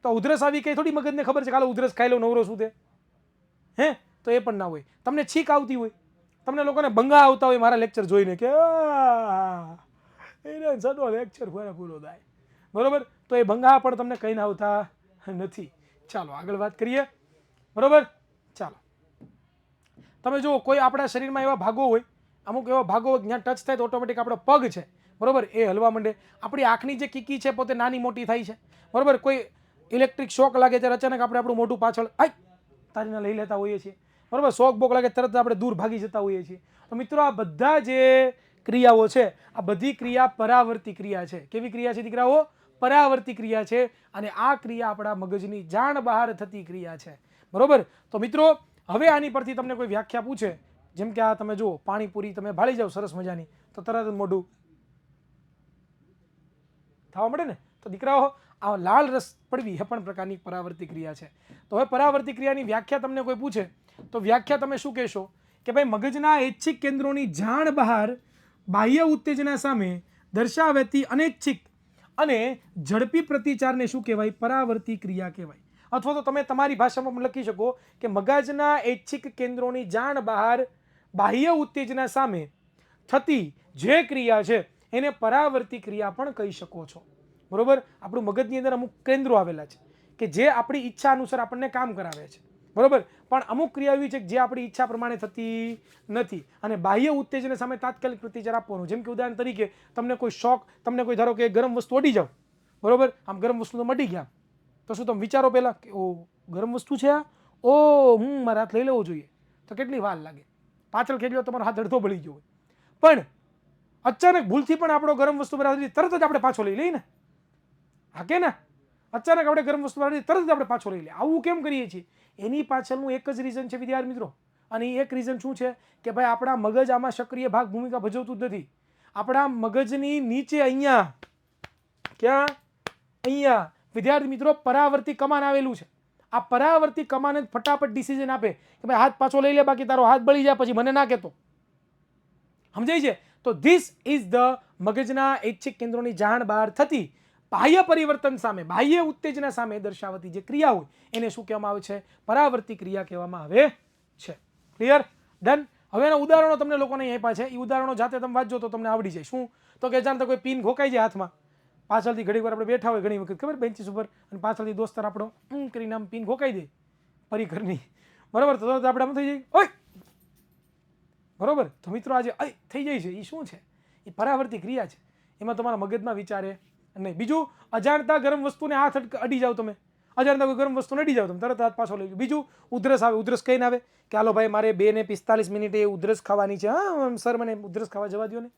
તો ઉધરસ આવી કઈ થોડી મગજને ખબર છે કાલે ઉધરસ ખાઈ લો નવરો શું તે? હે? તો એ પણ ના હોય. તમને છીક આવતી હોય, તમને લોકોને બંગા આવતા હોય મારા લેક્ચર જોઈને કે એને સડો લેક્ચર પૂરો થાય. બરોબર. તો એ બંગા પણ તમને કઈ ના આવતા નથી. ચાલો આગળ વાત કરીએ. બરોબર. ચાલો, તમે જુઓ કોઈ આપણા શરીરમાં એવા ભાગો હોય, અમુક એવા ભાગો જ્યાં ટચ થાય તો ઓટોમેટિક આપણો પગ છે, બરોબર, એ હલવા માંડે. આપણી આંખની જે કીકી છે પોતે નાની મોટી થાય છે. બરોબર. કોઈ ઇલેક્ટ્રિક શોક લાગે ત્યારે અચાનક આપણે આપણું મોઢું પાછળ તારીને લઈ લેતા હોઈએ છીએ. બરોબર. શોક બોક લાગે તરત આપણે દૂર ભાગી જતા હોઈએ છીએ. તો મિત્રો, આ બધા જે ક્રિયાઓ છે, આ બધી ક્રિયા પરાવર્તી ક્રિયા છે. કેવી ક્રિયા છે દીકરાઓ? પરાવર્તી ક્રિયા છે. અને આ ક્રિયા આપણા મગજની જાણ બહાર થતી ક્રિયા છે. બરોબર. તો મિત્રો, હવે આની પરથી તમને કોઈ વ્યાખ્યા પૂછે, જેમ કે આ તમે જુઓ પાણીપુરી તમે ભાળી જાઓ સરસ મજાની, તો તરત મોઢું થવા મળે ને. તો દીકરાઓ, આ લાલ રસ પડવી એ પણ પ્રકારની પરાવર્તી ક્રિયા છે. તો હવે પરાવર્તી ક્રિયાની વ્યાખ્યા તમને કોઈ પૂછે તો વ્યાખ્યા તમે શું કહેશો? કે ભાઈ, મગજના ઐચ્છિક કેન્દ્રોની જાણ બહાર બાહ્ય ઉત્તેજના સામે દર્શાવતી અનૈચ્છિક અને ઝડપી પ્રતિચારને શું કહેવાય? પરાવર્તી ક્રિયા કહેવાય. અથવા તો તમે તમારી ભાષામાં પણ લખી શકો કે મગજના ઐચ્છિક કેન્દ્રોની જાણ બહાર બાહ્ય ઉત્તેજના સામે થતી જે ક્રિયા છે એને પરાવર્તી ક્રિયા પણ કહી શકો છો. બરોબર. આપણું મગજની અંદર અમુક કેન્દ્રો આવેલા છે કે જે આપણી ઈચ્છા અનુસાર આપણને કામ કરાવે છે. બરોબર. પણ અમુક ક્રિયા એવી છે કે જે આપણી ઈચ્છા પ્રમાણે થતી નથી અને બાહ્ય ઉત્તેજના સામે તાત્કાલિક પ્રતિચાર આપવાનો. જેમ કે ઉદાહરણ તરીકે તમને કોઈ શોખ, તમને કોઈ ધારો કે ગરમ વસ્તુ અડી જાવ, બરોબર, આમ ગરમ વસ્તુ તો મટી ગયા, તો શું તમે વિચારો પહેલા કે ઓ ગરમ વસ્તુ છે આ, ઓ મારે હાથ લઈ લેવો જોઈએ, તો કેટલી વાર લાગે? પાછળ ખેંચી લો તમારો હાથ અડધો બળી ગયો હોય. પણ અચાનક ભૂલથી પણ આપણો ગરમ વસ્તુ પર તરત જ આપણે પાછો લઈ લઈએ ને. હા કે ના? અચાનક આપણે ગરમ વસ્તુ પર તરત જ આપણે પાછો લઈ લઈએ. આવું કેમ કરીએ છીએ? એની પાછળનું એક જ રીઝન છે વિદ્યાર્થી મિત્રો. અને એ એક રીઝન શું છે કે ભાઈ, આપણા મગજ આમાં સક્રિય ભાગ ભૂમિકા ભજવતું જ નથી. આપણા મગજની નીચે અહીંયા, ક્યાં? અહીંયા વિદ્યાર્થી મિત્રો પરાવર્તી કમાન આવેલું છે. આ પરાવર્તી કમાન જ ફટાફટ ડિસિઝન આપે કે ભાઈ હાથ પાછો લઈ લે, બાકી તારો હાથ બળી જાય પછી મને ના કહેતો. સમજાય છે? તો ધીસ ઇઝ ધ મગજના ઐચ્છિક કેન્દ્રોની જાણ બહાર થતી બાહ્ય પરિવર્તન સામે, બાહ્ય ઉત્તેજના સામે દર્શાવતી જે ક્રિયા હોય એને શું કહેવામાં આવે છે? પરાવર્તી ક્રિયા કહેવામાં આવે છે. ક્લિયર? ડન? હવે એના ઉદાહરણો તમને લોકોને અહીં આપ્યા છે. એ ઉદાહરણો જાતે તમે વાંચજો તો તમને આવડી જાય. શું? તો કે જાણતા કોઈ પિન ઘોકાઈ જાય હાથમાં, પાછળથી ઘણી વાર આપણે બેઠા હોય ઘણી વખત ખબર બેન્ચીસ ઉપર, અને પાછળથી દોસ્તાર આપણો કરીને આમ પિન ઘોકાઈ દે પરિઘરની, બરોબર, તો આપણે આમ થઈ જાય ઓય, બરોબર. તો મિત્રો આજે થઈ જાય છે, એ શું છે? એ પરાવર્તી ક્રિયા છે. એમાં તમારા મગજમાં વિચારે નહીં. બીજું, અજાણતા ગરમ વસ્તુને હાથ અડી જાવ, તમે અજાણતા કોઈ ગરમ વસ્તુને અડી જાવ, તમે તરત હાથ પાછો લઈ લો. બીજું, ઉધરસ આવે. ઉધરસ કઈ ના આવે કે હાલો ભાઈ મારે 2:45 ઉધરસ ખાવાની છે, હા સર મને ઉધરસ ખાવા જવા દો ને.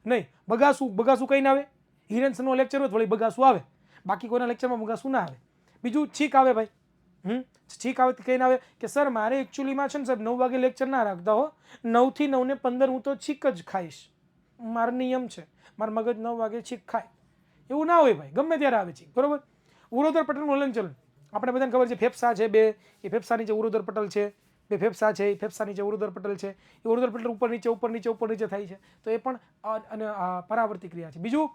નહીં. બગાસું કઈ ના આવે. હિરેન્સનો લેક્ચર હોય વળી બગાસું આવે, બાકી કોઈના લેક્ચરમાં બગાસું ના આવે. બીજું, છીક આવે ભાઈ, ઠીક આવે કહીને આવે કે સર મારે એકચ્યુઅલીમાં છે ને સાહેબ 9 વાગે લેક્ચર ના રાખતા હો, 9 થી 9 ને 15 હું તો છીક જ ખાઈશ, મારો નિયમ છે, મારા મગજ 9 વાગે છીક ખાય. એવું ના હોય ભાઈ, ગમે ત્યારે આવે છીક, બરોબર. ઉરોદર પટલનું હલનચલન આપણે બધાને ખબર છે, ફેફસા છે બે, એ ફેફસા નીચે ઉરોદર પટલ છે, બે ફેફસા છે, એ ફેફસા નીચે ઉરોદર પટલ છે, એ ઉરોદર પટલ ઉપર નીચે ઉપર નીચે ઉપર નીચે થાય છે, તો એ પણ અને પરાવર્તી ક્રિયા છે. બીજું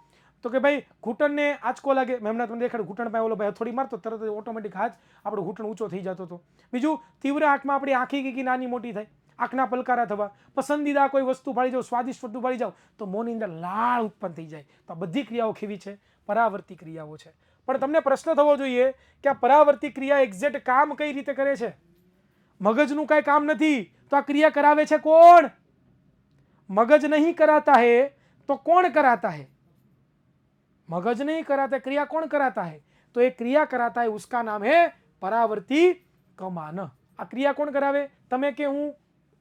તો કે ભાઈ ઘૂંટણને આંચકો લાગે, મેં હમણાં તમને દેખાડ્યું, ઘૂંટણ પાસે ઓલો ભાઈ હથોડી મારતો તરત જ ઓટોમેટિક હાથ આપણો ઘૂંટણ ઊંચો થઈ જતો હતો. બીજું તીવ્ર આંખમાં આપણી આંખી કીકી નાની મોટી થાય, આંખના પલકારા થવા, પસંદીદા કોઈ વસ્તુ ભાળી જાવ, સ્વાદિષ્ટ વસ્તુ ભાળી જાવ તો મોંની અંદર લાળ ઉત્પન્ન થઈ જાય. તો આ બધી ક્રિયાઓ કેવી છે? પરાવર્તી ક્રિયાઓ છે. પણ તમને પ્રશ્ન થવો જોઈએ કે આ પરાવર્તી ક્રિયા એક્ઝેક્ટ કામ કઈ રીતે કરે છે? મગજનું કાંઈ કામ નથી, તો આ ક્રિયા કરાવે છે કોણ? મગજ નહીં કરાતા હે તો કોણ કરાતા है? मगज नहीं कराता, क्रिया कौन कराता है? तो ये क्रिया कराता है, उसका नाम है परावर्ती कमान. आ क्रिया कौन करावे? तमे के हूँ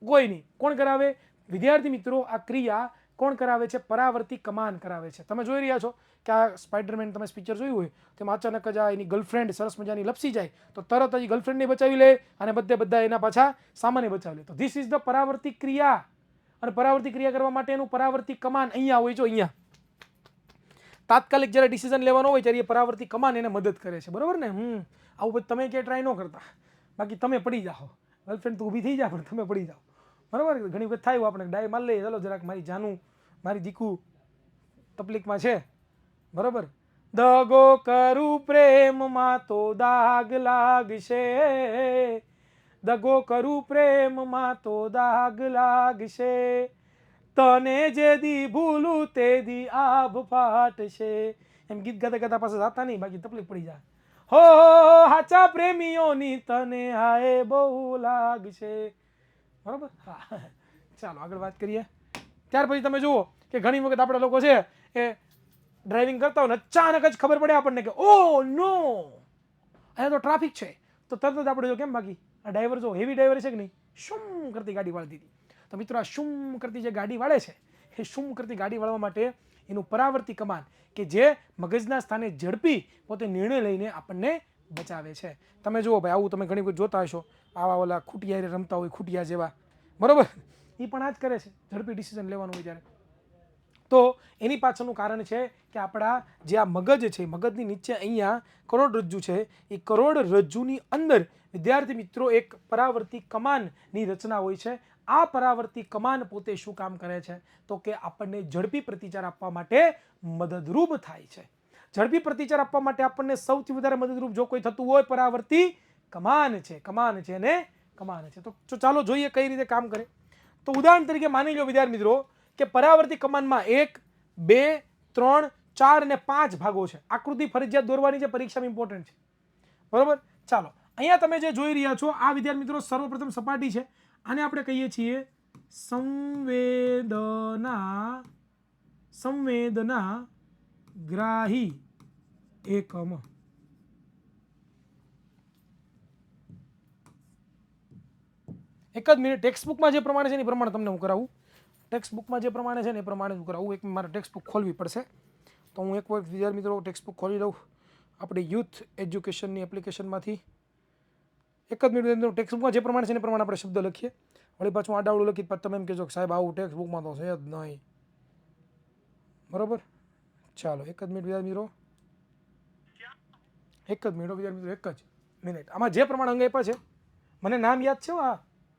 कोई नहीं. कोण करावे? विद्यार्थी मित्रों, आ क्रिया कोण करावे छे? परावर्ती कमान करावे छे. તમે જોઈ રહ્યા છો કે આ સ્પાઈડરમેન તમે પિક્ચર જોયું હોય તેમાં અચાનક જ એની ગર્લફ્રેન્ડ સરસ મજાની લપસી જાય તો તરત જ ગર્લફ્રેન્ડને બચાવી લે અને બધા એના પાછા સામાન્ય બચાવી લે. તો ધીસ ઇઝ ધ પરાવર્તી ક્રિયા. અને પરાવર્તી ક્રિયા કરવા માટે એનું પરાવર્તી કમાન અહીંયા હોય, જો અહીંયા તાત્કાલિક જ્યારે ડિસિઝન લેવાનો હોય ત્યારે એ પરાવર્તી કમાન એને મદદ કરે છે, બરોબર ને? આવું બધું તમે ક્યાંય ટ્રાય ન કરતા, બાકી તમે પડી જાઓ. ગર્લફ્રેન્ડ તો ઊભી થઈ જાય પણ તમે પડી જાઓ, બરોબર? ઘણી વખત થાય આપણે ડાય માર લઈએ, ચાલો જરાક મારી જાનું મારી દીકુ તકલીફમાં છે, બરોબર. દગો કરું પ્રેમમાં તો દાગ લાગશે, દગો કરું પ્રેમમાં તો દાગ લાગશે, તને જે દી ભૂલું તે દી આભ ફાટશે. એમ ગીત ગાતા ગાતા પાસે જાતા નહીં, બાકી તકલીફ પડી જાય. હો હાચા પ્રેમીઓની તને હાય બહુ લાગશે, બરોબર? હા, ચાલો આગળ વાત કરીએ. ત્યાર પછી તમે જુઓ કે ઘણી વખત આપણા લોકો છે એ ડ્રાઇવિંગ કરતા હોય ને અચાનક જ ખબર પડે આપણને કે ઓ નો અહીંયા તો ટ્રાફિક છે, તો તરત જ આપણે જો કેમ બાકી આ ડ્રાઈવર જો હેવી ડ્રાઈવર છે કે નહીં, શું કરતી ગાડી વાળતી હતી. તો મિત્રો, આ શું કરતી જે ગાડી વાળે છે એ શું કરતી ગાડી વાળવા માટે એનું પરાવર્તી કમાન કે જે મગજના સ્થાને ઝડપી પોતે નિર્ણય લઈને આપણને બચાવે છે. તમે જુઓ ભાઈ, આવું તમે ઘણી વખત જોતા હશો, આવા ઓલા ખૂટિયા રમતા હોય, ખૂટિયા જેવા, બરોબર? એ પણ આ જ કરે છે, ઝડપી ડિસિઝન લેવાનું હોય ત્યારે. તો એની પાછળનું કારણ છે કે આપણા જે આ મગજ છે, મગજની નીચે અહીંયા કરોડરજ્જુ છે, એ કરોડરજ્જુની અંદર વિદ્યાર્થી મિત્રો એક પરાવર્તી કમાનની રચના હોય છે. આ પરાવર્તી કમાન પોતે શું કામ કરે છે? તો કે આપણને ઝડપી પ્રતિચાર આપવા માટે મદદરૂપ થાય છે. ઝડપી પ્રતિચાર આપવા માટે આપણને સૌથી વધારે મદદરૂપ જો કોઈ થતું હોય, પરાવર્તી કમાન છે. કમાન છે ને કમાન છે. તો ચાલો જોઈએ કઈ રીતે કામ કરે. તો ઉદાહરણ તરીકે માની લો વિદ્યાર્થી મિત્રો કે પરાવર્તી કમાનમાં 1, 2, 3, 4 અને 5 ભાગો છે. આકૃતિ ફરજિયાત દોરવાની છે, પરીક્ષામાં ઇમ્પોર્ટન્ટ છે, બરોબર? ચાલો, અહીંયા તમે જે જોઈ રહ્યા છો આ વિદ્યાર્થી મિત્રો સર્વપ્રથમ સપાટી છે. આને આપણે કહીએ છીએ સંવેદના ગ્રાહી એકમ. એક જ મિનિટ, ટેક્સ્ટબુકમાં જે પ્રમાણે છે ને એ પ્રમાણે તમને હું કરાવું. ટેક્સ્ટબુકમાં જે પ્રમાણે છે ને એ પ્રમાણે હું કરાવું. એક મારે ટેક્સ્ટબુક ખોલવી પડશે, તો હું એક વખત વિદ્યાર્થી મિત્રો ટેક્સ્ટબુક ખોલી લઉં આપણી યુથ એજ્યુકેશનની એપ્લિકેશનમાંથી. એક જ મિનિટ, ટેક્સ્ટબુકમાં જે પ્રમાણે છે ને એ પ્રમાણે આપણે શબ્દ લખીએ. વળી પાછું આડાવડું લખી પછી તમે એમ કહેજો કે સાહેબ આવું ટેક્સ્ટબુકમાં તો છે જ નહીં, બરોબર? ચાલો એક જ મિનિટ વિદ્યાર્થી મિત્રો, એક જ મિનિટ વિદ્યાર્થી મિત્રો, એક જ મિનિટ. આમાં જે પ્રમાણે અંગ આપ્યા છે મને નામ યાદ છે. હા,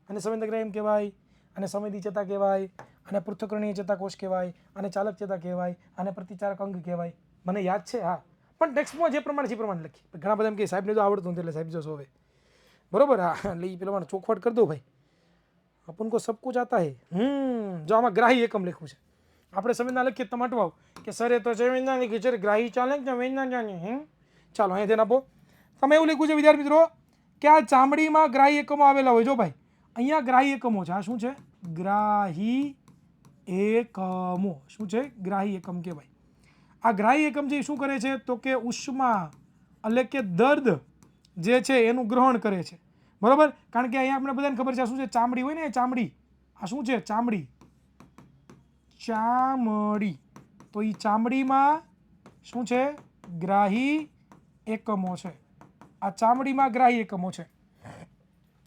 અને સંવેદગ્રાહી એમ કહેવાય, અને સંવેદી ચેતા કહેવાય, અને પૃથ્થકરણીય ચેતાકોષ કહેવાય, અને ચાલક ચેતા કહેવાય, અને પ્રતિચારક અંગ કહેવાય. મને યાદ છે, હા. પણ ટેક્સ્ટમાં જે પ્રમાણે લખી. ઘણા બધા એમ કે સાહેબને જો આવડતું નથી એટલે સાહેબ જો હવે, બરોબર? હા, એટલે એ પેલા ચોખવટ કરી દો ભાઈ, अपन को सब कुछ आता है. જો આમાં ગ્રાહી એકમ લખ્યું છે, આપણે સંવેદના લખીએ તમે અટવાવ કે સર એ તો સંવેદના લખી છે, ગ્રાહી ચાલે કે સંવેદના ચાલે. ચાલો અહીંયા ધ્યાન આપો. તમે એવું લખ્યું છે વિદ્યાર્થી મિત્રો કે આ ચામડીમાં ગ્રાહી એકમો આવેલા હોય. જો ભાઈ અહીંયા ગ્રાહી એકમો છે. આ શું છે? ગ્રાહી એકમો. શું છે? ગ્રાહી એકમ કહેવાય. આ ગ્રાહી એકમ જે શું કરે છે તો કે ઉષ્મા એટલે કે દર્દ જે છે એનું ગ્રહણ કરે છે, બરોબર? કારણ કે અહીંયા આપણે બધાને ખબર છે આ શું છે? ચામડી હોય ને, ચામડી. આ શું છે? ચામડી. ચામડી. તો એ ચામડીમાં શું છે? ગ્રાહી એકમો છે. આ ચામડીમાં ગ્રાહી એકમો છે,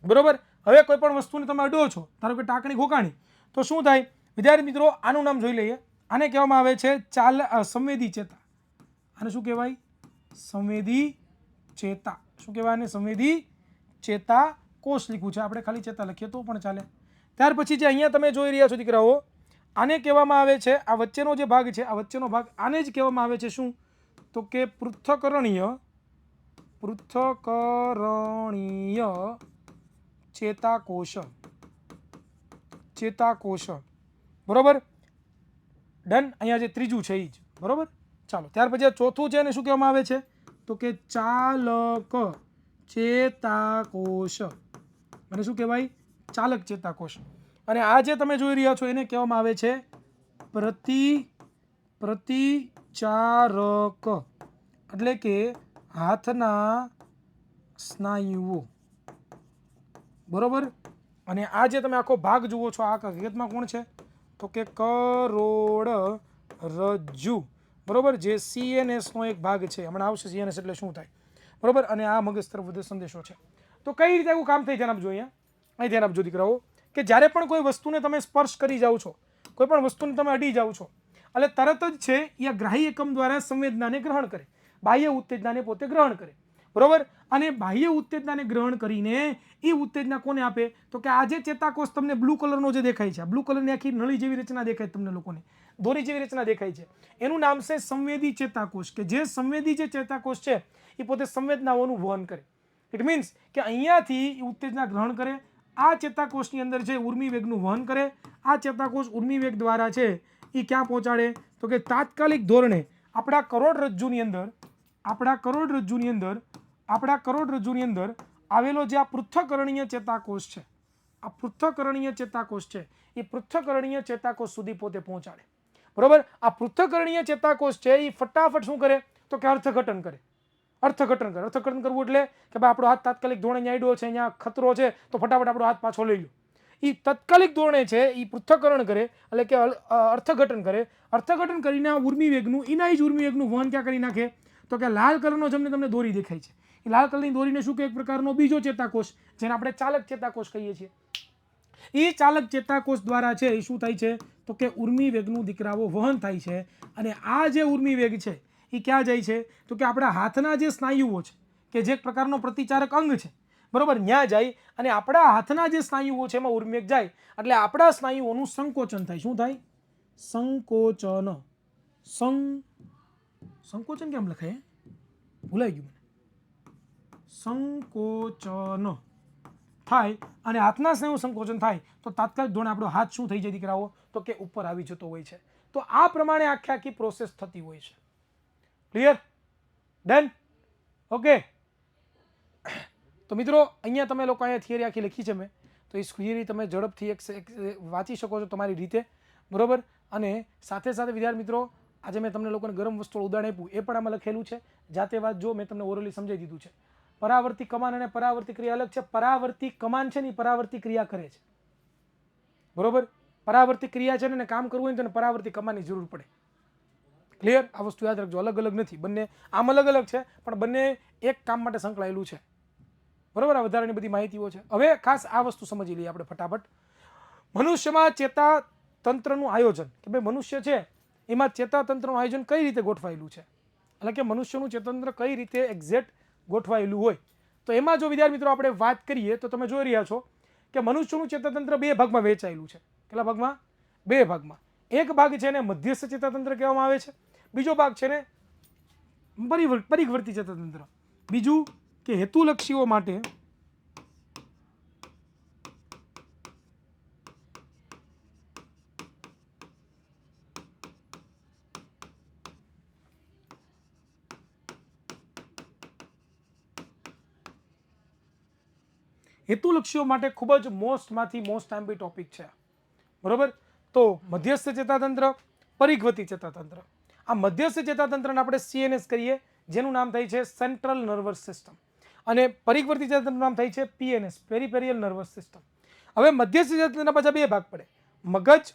બરોબર. હવે કોઈ પણ વસ્તુને તમે અડો છો, ધારો કે ટાંકણી ઘોકાણી, તો શું થાય વિદ્યાર્થી મિત્રો? આનું નામ જોઈ લઈએ. આને કહેવામાં આવે છે સંવેદી ચેતા. આને શું કહેવાય? સંવેદી ચેતા. શું કહેવાય આને? સંવેદી ચેતા કોષ લીખું છે આપણે, ખાલી ચેતા લખીએ તો પણ ચાલે. ત્યાર પછી જે અહીંયા તમે જોઈ રહ્યા છો દીકરાઓ, આને કહેવામાં આવે છે, આ વચ્ચેનો જે ભાગ છે, આ વચ્ચેનો ભાગ આને જ કહેવામાં આવે છે શું? તો કે પૃથ્થકરણીય ચેતાકોષ. ચેતાકોષ, બરોબર. ડન. અહીંયા જે ત્રીજું છે એ જ, બરોબર. ચાલો, ત્યાર પછી આ ચોથું છે એને શું કહેવામાં આવે છે? તો કે ચાલક ચેતાકોષ. અને શું કહેવાય? ચાલક ચેતાકોષ. અને આ જે તમે જોઈ રહ્યા છો એને કહેવામાં આવે છે પ્રતિચારક, એટલે કે હાથના સ્નાયુઓ, બરોબર. અને આ જે તમે આખો ભાગ જુઓ છો, આ હકીકતમાં કોણ છે? તો કે કરોડરજ્જુ, બરોબર. જે CNS નો એક ભાગ છે, હમણાં આવશે CNS એટલે શું થાય, બરોબર. અને આ મગજ તરફ વધુ સંદેશો છે. તો કઈ રીતે એવું કામ થઈ? ધ્યાન આપજો. અહીં ધ્યાન આપજો દીકરાઓ, કે જ્યારે પણ કોઈ વસ્તુને તમે સ્પર્શ કરી જાઓ છો, કોઈ પણ વસ્તુને તમે અડી જાઓ છો, એટલે તરત જ છે એ ગ્રાહી એકમ દ્વારા સંવેદનાને ગ્રહણ કરે, બાહ્ય ઉત્તેજનાને પોતે ગ્રહણ કરે, બરોબર. અને બાહ્ય ઉત્તેજનાને ગ્રહણ કરીને એ ઉત્તેજના કોને આપે? તો કે આ જે ચેતાકોષ તમને બ્લુ કલરનો જે દેખાય છે, બ્લુ કલરની આખી નળી જેવી રચના દેખાય તમને લોકોને, દોરી જેવી રચના દેખાય છે, એનું નામ છે સંવેદી ચેતાકોષ. કે જે સંવેદી જે ચેતાકોષ છે એ પોતે સંવેદનાઓનું વહન કરે. ઇટ મીન્સ કે અહીંયાથી ઉત્તેજના ગ્રહણ કરે, આ ચેતાકોષની અંદર છે ઉર્મી વેગનું વહન કરે, આ ચેતાકોષ ઉર્મી વેગ દ્વારા છે એ ક્યાં પહોંચાડે? તો કે તાત્કાલિક ધોરણે આપણા કરોડરજ્જુની અંદર આવેલો જે આ પૃથ્થકરણીય ચેતાકોષ છે, આ પૃથ્થકરણીય ચેતાકોષ છે એ પૃથ્થકરણીય ચેતાકોષ સુધી પોતે પહોંચાડે, બરોબર. આ પૃથ્થકરણીય ચેતાકોષ છે એ ફટાફટ શું કરે? તો કે અર્થઘટન કરે. અર્થઘટન કરવું એટલે કે ભાઈ આપણો હાથ તાત્કાલિક ધોરણે આડ્યો છે, અહીંયા ખતરો છે, તો ફટાફટ આપણો હાથ પાછો લઈ લો. એ તાત્કાલિક ધોરણે છે એ પૃથ્થકરણ કરે, એટલે કે અર્થઘટન કરે. અર્થઘટન કરીને આ ઉર્મી વેગનું, એના જ ઉર્મી વેગનું વહન ક્યાં કરી નાખે? તો કે લાલ કલરનો જેમને તમને દોરી દેખાય છે, એ લાલ કલરની દોરીને શું કે એક પ્રકારનો બીજો ચેતાકોષ, જેને આપણે ચાલક ચેતાકોષ કહીએ છીએ, એ ચાલક ચેતાકોષ દ્વારા છે એ શું થાય છે? તો કે ઉર્મી વેગનું દીકરાઓ વહન થાય છે. અને આ જે ઉર્મી વેગ છે એ ક્યાં જાય છે? તો કે આપણા હાથના જે સ્નાયુઓ છે, કે જે એક પ્રકારનો પ્રતિચારક અંગ છે, બરોબર, ત્યાં જાય. અને આપણા હાથના જે સ્નાયુઓ છે એમાં ઉર્મી વેગ જાય, એટલે આપણા સ્નાયુઓનું સંકોચન થાય. શું થાય? સંકોચન. સંકોચન કેમ લખાય? ભૂલાઈ ગયું મને. સંકોચન થાય, અને હાથના સ્નાયુ સંકોચન થાય તો તાત્કાલિક ધોરણે આપણો હાથ શું થઈ જાય દીકરાઓ? તો કે ઉપર આવી જતો હોય છે. તો આ પ્રમાણે આખી પ્રોસેસ થતી હોય છે. ક્લિયર? ડન? ઓકે. તો મિત્રો અહીંયા તમે લોકો અહીંયા થિયરી આખી લખી છે મેં, તો એ થિયરી તમે ઝડપથી એક વાંચી શકો છો તમારી રીતે, બરોબર. અને સાથે સાથે વિદ્યાર્થી મિત્રો, આજે મેં તમને લોકોને ગરમ વસ્તુનું ઉદાહરણ આપ્યું, એ પણ આમાં લખેલું છે, જાતે વાંચજો. મેં તમને ઓરલી સમજાવી દીધું છે. પરાવર્તી કમાન અને પરાવર્તી ક્રિયા અલગ છે. પરાવર્તી કમાન છે ને પરાવર્તી ક્રિયા કરે છે, બરોબર. પરાવર્તી ક્રિયા છે ને કામ કરવું હોય તો પરાવર્તી કમાનની જરૂર પડે. ક્લિયર? આ વસ્તુ યાદ રાખજો, અલગ અલગ નથી, બંને આમ અલગ અલગ છે પણ બંને એક કામ માટે સંકળાયેલું છે, બરોબર. આ વધારાની બધી માહિતીઓ છે. હવે ખાસ આ વસ્તુ સમજી લઈએ આપણે ફટાફટ. મનુષ્યમાં ચેતા તંત્રનું આયોજન, કે ભાઈ મનુષ્ય છે એમાં ચેતાતંત્રનું આયોજન કઈ રીતે ગોઠવાયેલું છે, એટલે કે મનુષ્યનું ચેતાતંત્ર કઈ રીતે એક્ઝેક્ટ ગોઠવાયેલું હોય. તો એમાં જો વિદ્યાર્થી મિત્રો આપણે વાત કરીએ તો તમે જોઈ રહ્યા છો કે મનુષ્યનું ચેતાતંત્ર બે ભાગમાં વહેંચાયેલું છે. કેટલા ભાગમાં? બે ભાગમાં. એક ભાગ છે ને મધ્યસ્થ ચેતાતંત્ર કહેવામાં આવે છે, બીજો ભાગ છે ને પરિવર્તી ચેતાતંત્ર. બીજું કે હેતુલક્ષીઓ માટે ખૂબ જ મોસ્ટમાંથી મોસ્ટ ટાઈમ ટોપિક છે, બરોબર. તો મધ્યસ્થ ચેતાતંત્ર, પરિવર્તી ચેતાતંત્ર. આ મધ્યસ્થ ચેતાતંત્રને આપણે CNS કરીએ, જેનું નામ થાય છે સેન્ટ્રલ નર્વસ સિસ્ટમ, અને પરિવર્તી ચેતાતંત્રનું નામ થાય છે PNS, પેરિફેરિયલ નર્વસ સિસ્ટમ. હવે મધ્યસ્થ ચેતાતંત્રના પાછા બે ભાગ પડે, મગજ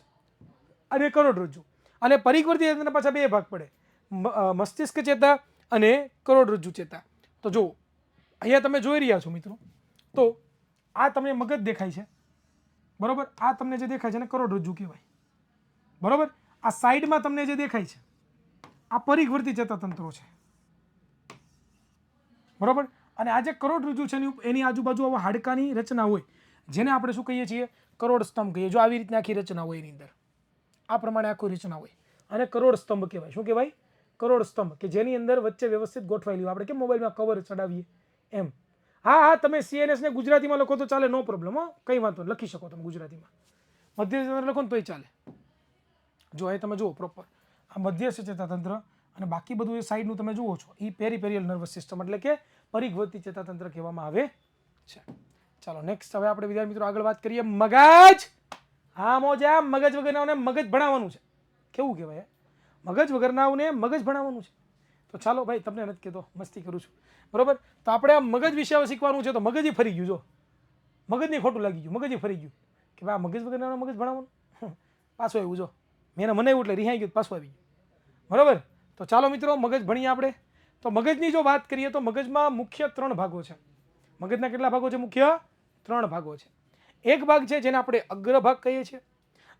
અને કરોડરજ્જુ. અને પરિવર્તી ચેતાતંત્રના પાછા બે ભાગ પડે, મસ્તિષ્ક ચેતા અને કરોડરજ્જુ ચેતા. તો જો અહીંયા તમે જોઈ રહ્યા છો મિત્રો, તો આ તમને મગજ દેખાય છે, બરોબર? આ તમને જે દેખાય છે એને કરોડરજ્જુ કહેવાય, બરોબર? આ સાઈડમાં તમને જે દેખાય છે આ પરિઘવર્તી ચેતાતંત્રો છે, બરોબર? અને આ જે કરોડરજ્જુ છે એની આજુબાજુ આવા હાડકાની રચના હોય જેને આપણે શું કહીએ છીએ? કરોડ સ્તંભ કહીએ. જો આવી રીતની આખી રચના હોય એની અંદર, આ પ્રમાણે આખી રચના હોય અને કરોડ સ્તંભ કહેવાય. શું કહેવાય? કરોડ સ્તંભ, કે જેની અંદર વચ્ચે વ્યવસ્થિત ગોઠવાયેલી હોય. આપણે કેમ મોબાઈલમાં કવર ચડાવીએ એમ. હા, તમે CNS ને ગુજરાતીમાં લખો તો ચાલે, નો પ્રોબ્લેમ. કંઈ વાંધો નહીં, લખી શકો તમે ગુજરાતીમાં. મધ્ય લખો ને તોય ચાલે. જો એ તમે જુઓ પ્રોપર, આ મધ્ય ચેતાતંત્ર અને બાકી બધું એ સાઈડનું તમે જુઓ છો, એ પેરીપેરિયલ નર્વસ સિસ્ટમ એટલે કે પરિઘવર્તી ચેતાતંત્ર કહેવામાં આવે છે. ચાલો નેક્સ્ટ હવે આપણે વિદ્યાર્થી મિત્રો આગળ વાત કરીએ. મગજ. હા મોજા, મગજ વગરનાઓને મગજ ભણાવવાનું છે. કેવું કહેવાય? મગજ વગરનાઓને મગજ ભણાવવાનું છે. તો ચાલો ભાઈ, તમને નથી કહેતો, મસ્તી કરું છું, બરોબર? તો આપણે આ મગજ વિશે હવે શીખવાનું છે. તો મગજ ફરી ગયું, જો મગજને ખોટું લાગી ગયું, મગજ ફરી ગયું કે ભાઈ આ મગજ વગરનાઓને મગજ ભણાવવાનું. પાછું આવ્યું, જો મેં મને એવું એટલે રિહાઈ ગયું, પાછું આવી ગયું, બરોબર? તો ચાલો મિત્રો મગજ ભણીએ આપણે. તો મગજની જો વાત કરીએ તો મગજમાં મુખ્ય 3 ભાગો છે. મગજના કેટલા ભાગો છે? મુખ્ય 3 ભાગો છે. એક ભાગ છે જેને આપણે અગ્ર ભાગ કહીએ છીએ,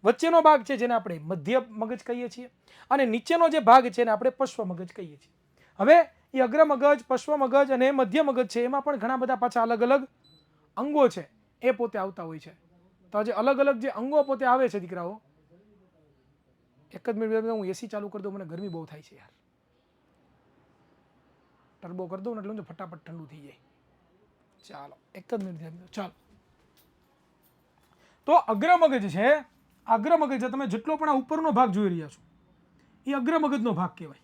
વચ્ચેનો ભાગ છે જેને આપણે મધ્ય મગજ કહીએ છીએ, અને નીચેનો જે ભાગ છે એને આપણે પશ્વ મગજ કહીએ છીએ. હવે એ અગ્ર મગજ, પશ્વ મગજ અને મધ્ય મગજ છે, એમાં પણ ઘણા બધા પાછા અલગ અલગ અંગો છે એ પોતે આવતા હોય છે. તો જે અલગ અલગ જે અંગો પોતે આવે છે દીકરાઓ, એક જ મિનિટ હું એસી ચાલુ કરી દઉં, મને ગરમી બહુ થાય છે યાર. ટર્બો કરી દઉં ને એટલે ફટાફટ ઠંડુ થઈ જાય. ચાલો એક જ મિનિટ, ચાલો. તો અગ્રમગજ છે, અગ્રમગજ છે, તમે જેટલો પણ આ ઉપરનો ભાગ જોઈ રહ્યા છો એ અગ્રમગજનો ભાગ કહેવાય,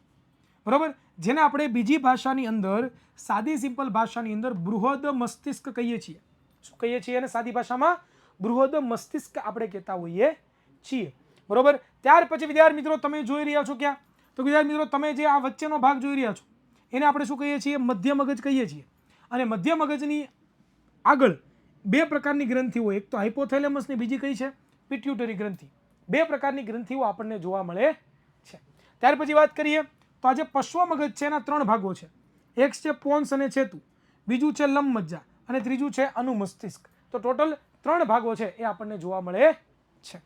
બરોબર? જેને આપણે બીજી ભાષાની અંદર, સાદી સિમ્પલ ભાષાની અંદર બૃહદ મસ્તિષ્ક કહીએ છીએ. શું કહીએ છીએ? અને સાદી ભાષામાં બૃહદ મસ્તિષ્ક આપણે કહેતા હોઈએ છીએ, બરોબર? ત્યાર પછી વિદ્યાર્થી મિત્રો તમે જોઈ રહ્યા છો ક્યાં? તો વિદ્યાર્થી મિત્રો તમે જે આ વચ્ચેનો ભાગ જોઈ રહ્યા છો એને આપણે શું કહીએ છીએ? મધ્ય મગજ કહીએ છીએ. અને મધ્ય મગજની આગળ 2 પ્રકારની ગ્રંથિઓ હોય, એક તો હાઇપોથેલેમસ ને બીજી કઈ છે? પિટ્યુટરી ગ્રંથિ. 2 પ્રકારની ગ્રંથિઓ આપણને જોવા મળે છે. ત્યાર પછી વાત કરીએ તો આ જે પશ્વ મગજ છે એના 3 ભાગો છે. એક છે પોન્સ અને ચેતુ, બીજું છે લંબમજ્જા અને ત્રીજું છે અનુમસ્તિષ્ક. તો ટોટલ 3 ભાગો છે એ આપણને જોવા મળે છે.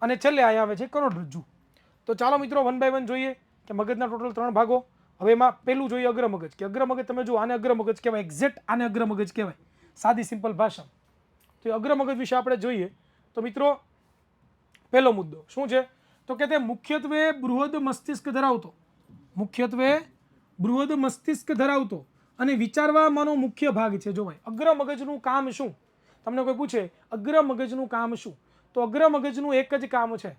અને છેલ્લે અહીંયા આવે છે કરોડરજ્જુ. તો ચાલો મિત્રો 1 બાય 1 જોઈએ કે મગજના ટોટલ 3 ભાગો. હવે એમાં પહેલું જોઈએ અગ્રમગજ, કે અગ્રમગજ તમે જુઓ, આને અગ્રમગજ કહેવાય, એક્ઝેક્ટ આને અગ્રમગજ કહેવાય સાદી સિમ્પલ ભાષા. તો અગ્રમગજ વિશે આપણે જોઈએ તો મિત્રો પહેલો મુદ્દો શું છે? તો કે તે મુખ્યત્વે બૃહદ મસ્તિષ્ક ધરાવતો, મુખ્યત્વે બૃહદ મસ્તિષ્ક ધરાવતો અને વિચારવાનો મુખ્ય ભાગ છે. જો ભાઈ અગ્રમગજનું કામ શું? તમને કોઈ પૂછે અગ્રમગજનું કામ શું, તો અગ્રમગજનું એક જ કામ છે.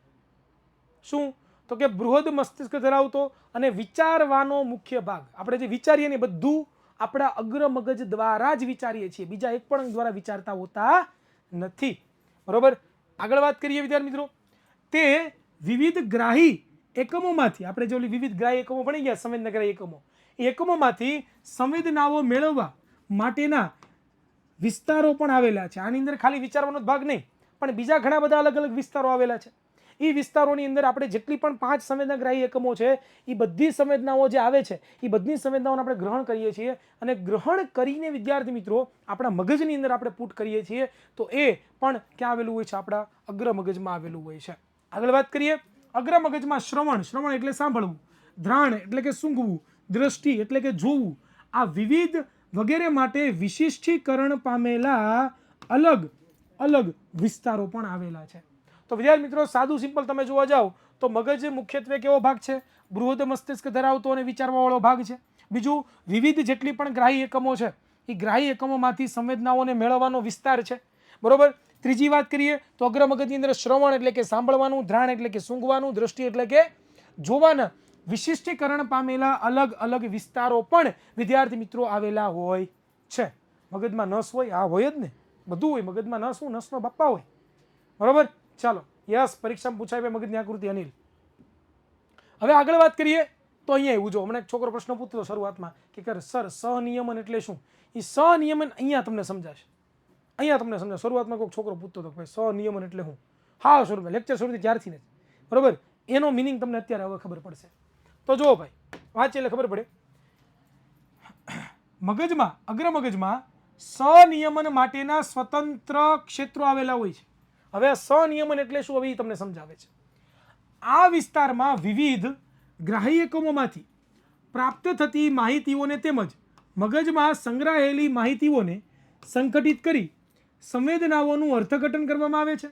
શું? તો કે બૃહદ મસ્તિષ્ક ધરાવતો અને વિચારવાનો મુખ્ય ભાગ. આપણે જે વિચારીએ ને બધું આપણા અગ્રમગજ દ્વારા જ વિચારીએ છીએ, બીજા એક પણ દ્વારા વિચારતા હોતા નથી, બરોબર? આગળ વાત કરીએ વિદ્યાર્થી મિત્રો, તે વિવિધ ગ્રાહી એકમોમાંથી, આપણે જે વિવિધ ગ્રાહી એકમો ભણી ગયા, સંવેદનાગ્રાહી એકમો, એ એકમોમાંથી સંવેદનાઓ મેળવવા માટેના વિસ્તારો પણ આવેલા છે. આની અંદર ખાલી વિચારવાનો ભાગ નહીં, પણ બીજા ઘણા બધા અલગ અલગ વિસ્તારો આવેલા છે. એ વિસ્તારોની અંદર આપણે જેટલી પણ 5 સંવેદનાગ્રાહી એકમો છે એ બધી સંવેદનાઓ જે આવે છે એ બધી સંવેદનાઓને આપણે ગ્રહણ કરીએ છીએ, અને ગ્રહણ કરીને વિદ્યાર્થી મિત્રો આપણા મગજની અંદર આપણે પુટ કરીએ છીએ. તો એ પણ ક્યાં આવેલું હોય છે? આપણા અગ્રમગજમાં આવેલું હોય છે. આગળ વાત કરીએ, અગ્રમગજમાં શ્રવણ, શ્રવણ એટલે સાંભળવું, ધ્રાણ એટલે કે સૂંઘવું, દ્રષ્ટિ એટલે કે જોવું, આ વિવિધ વગેરે માટે વિશિષ્ટીકરણ પામેલા અલગ અલગ વિસ્તારો પણ આવેલા છે. તો વિદ્યાર્થી મિત્રો સાદું સિમ્પલ તમે જોવા જાઓ તો મગજ મુખ્યત્વે કેવો ભાગ છે? બૃહદ મસ્તિષ્ક ધરાવતો અને વિચારવાવાળો ભાગ છે. બીજું વિવિધ જેટલી પણ ગ્રાહી એકમો છે એ ગ્રાહી એકમોમાંથી સંવેદનાઓને મેળવવાનો વિસ્તાર છે, બરોબર? ત્રીજી વાત કરીએ તો અગ્રમગજની અંદર શ્રવણ એટલે કે સાંભળવાનું, ધ્રાણ એટલે કે સૂંઘવાનું, દ્રષ્ટિ એટલે કે જોવાના વિશિષ્ટીકરણ પામેલા અલગ અલગ વિસ્તારો પણ વિદ્યાર્થી મિત્રો આવેલા હોય છે. મગજમાં નસ હોય? હા હોય જ ને, બધું હોય મગજમાં. નસ શું? નસનો બાપા હોય, બરોબર? ચાલો, યસ, પરીક્ષામાં પૂછાય મગજની આકૃતિ, અનિલ. હવે આગળ વાત કરીએ તો અહીંયા એવું, જો હમણાં એક છોકરો પ્રશ્ન પૂછતો શરૂઆતમાં કે સર સહનિયમન એટલે શું? એ સહનિયમન અહીંયા તમને સમજાશે, અહીંયા તમને સમજાશે. શરૂઆતમાં કોઈ છોકરો પૂછતો હતો ભાઈ સહનિયમન એટલે શું? હા શરૂ લેક્ચર શરૂ થઈ ત્યારથી જ, બરોબર? એનો મિનિંગ તમને અત્યારે હવે ખબર પડશે. તો જુઓ ભાઈ, વાંચી એટલે ખબર પડે. મગજમાં અગ્ર મગજમાં સનિયમન માટેના સ્વતંત્ર ક્ષેત્રો આવેલા હોય છે. હવે આ સનિયમન એટલે શું, હવે તમને સમજાવે છે. આ વિસ્તારમાં વિવિધ ગ્રાહ્ય એકમોમાંથી પ્રાપ્ત થતી માહિતીઓને તેમજ મગજમાં સંગ્રહાયેલી માહિતીઓને સંગઠિત કરી સંવેદનાઓનું અર્થઘટન કરવામાં આવે છે.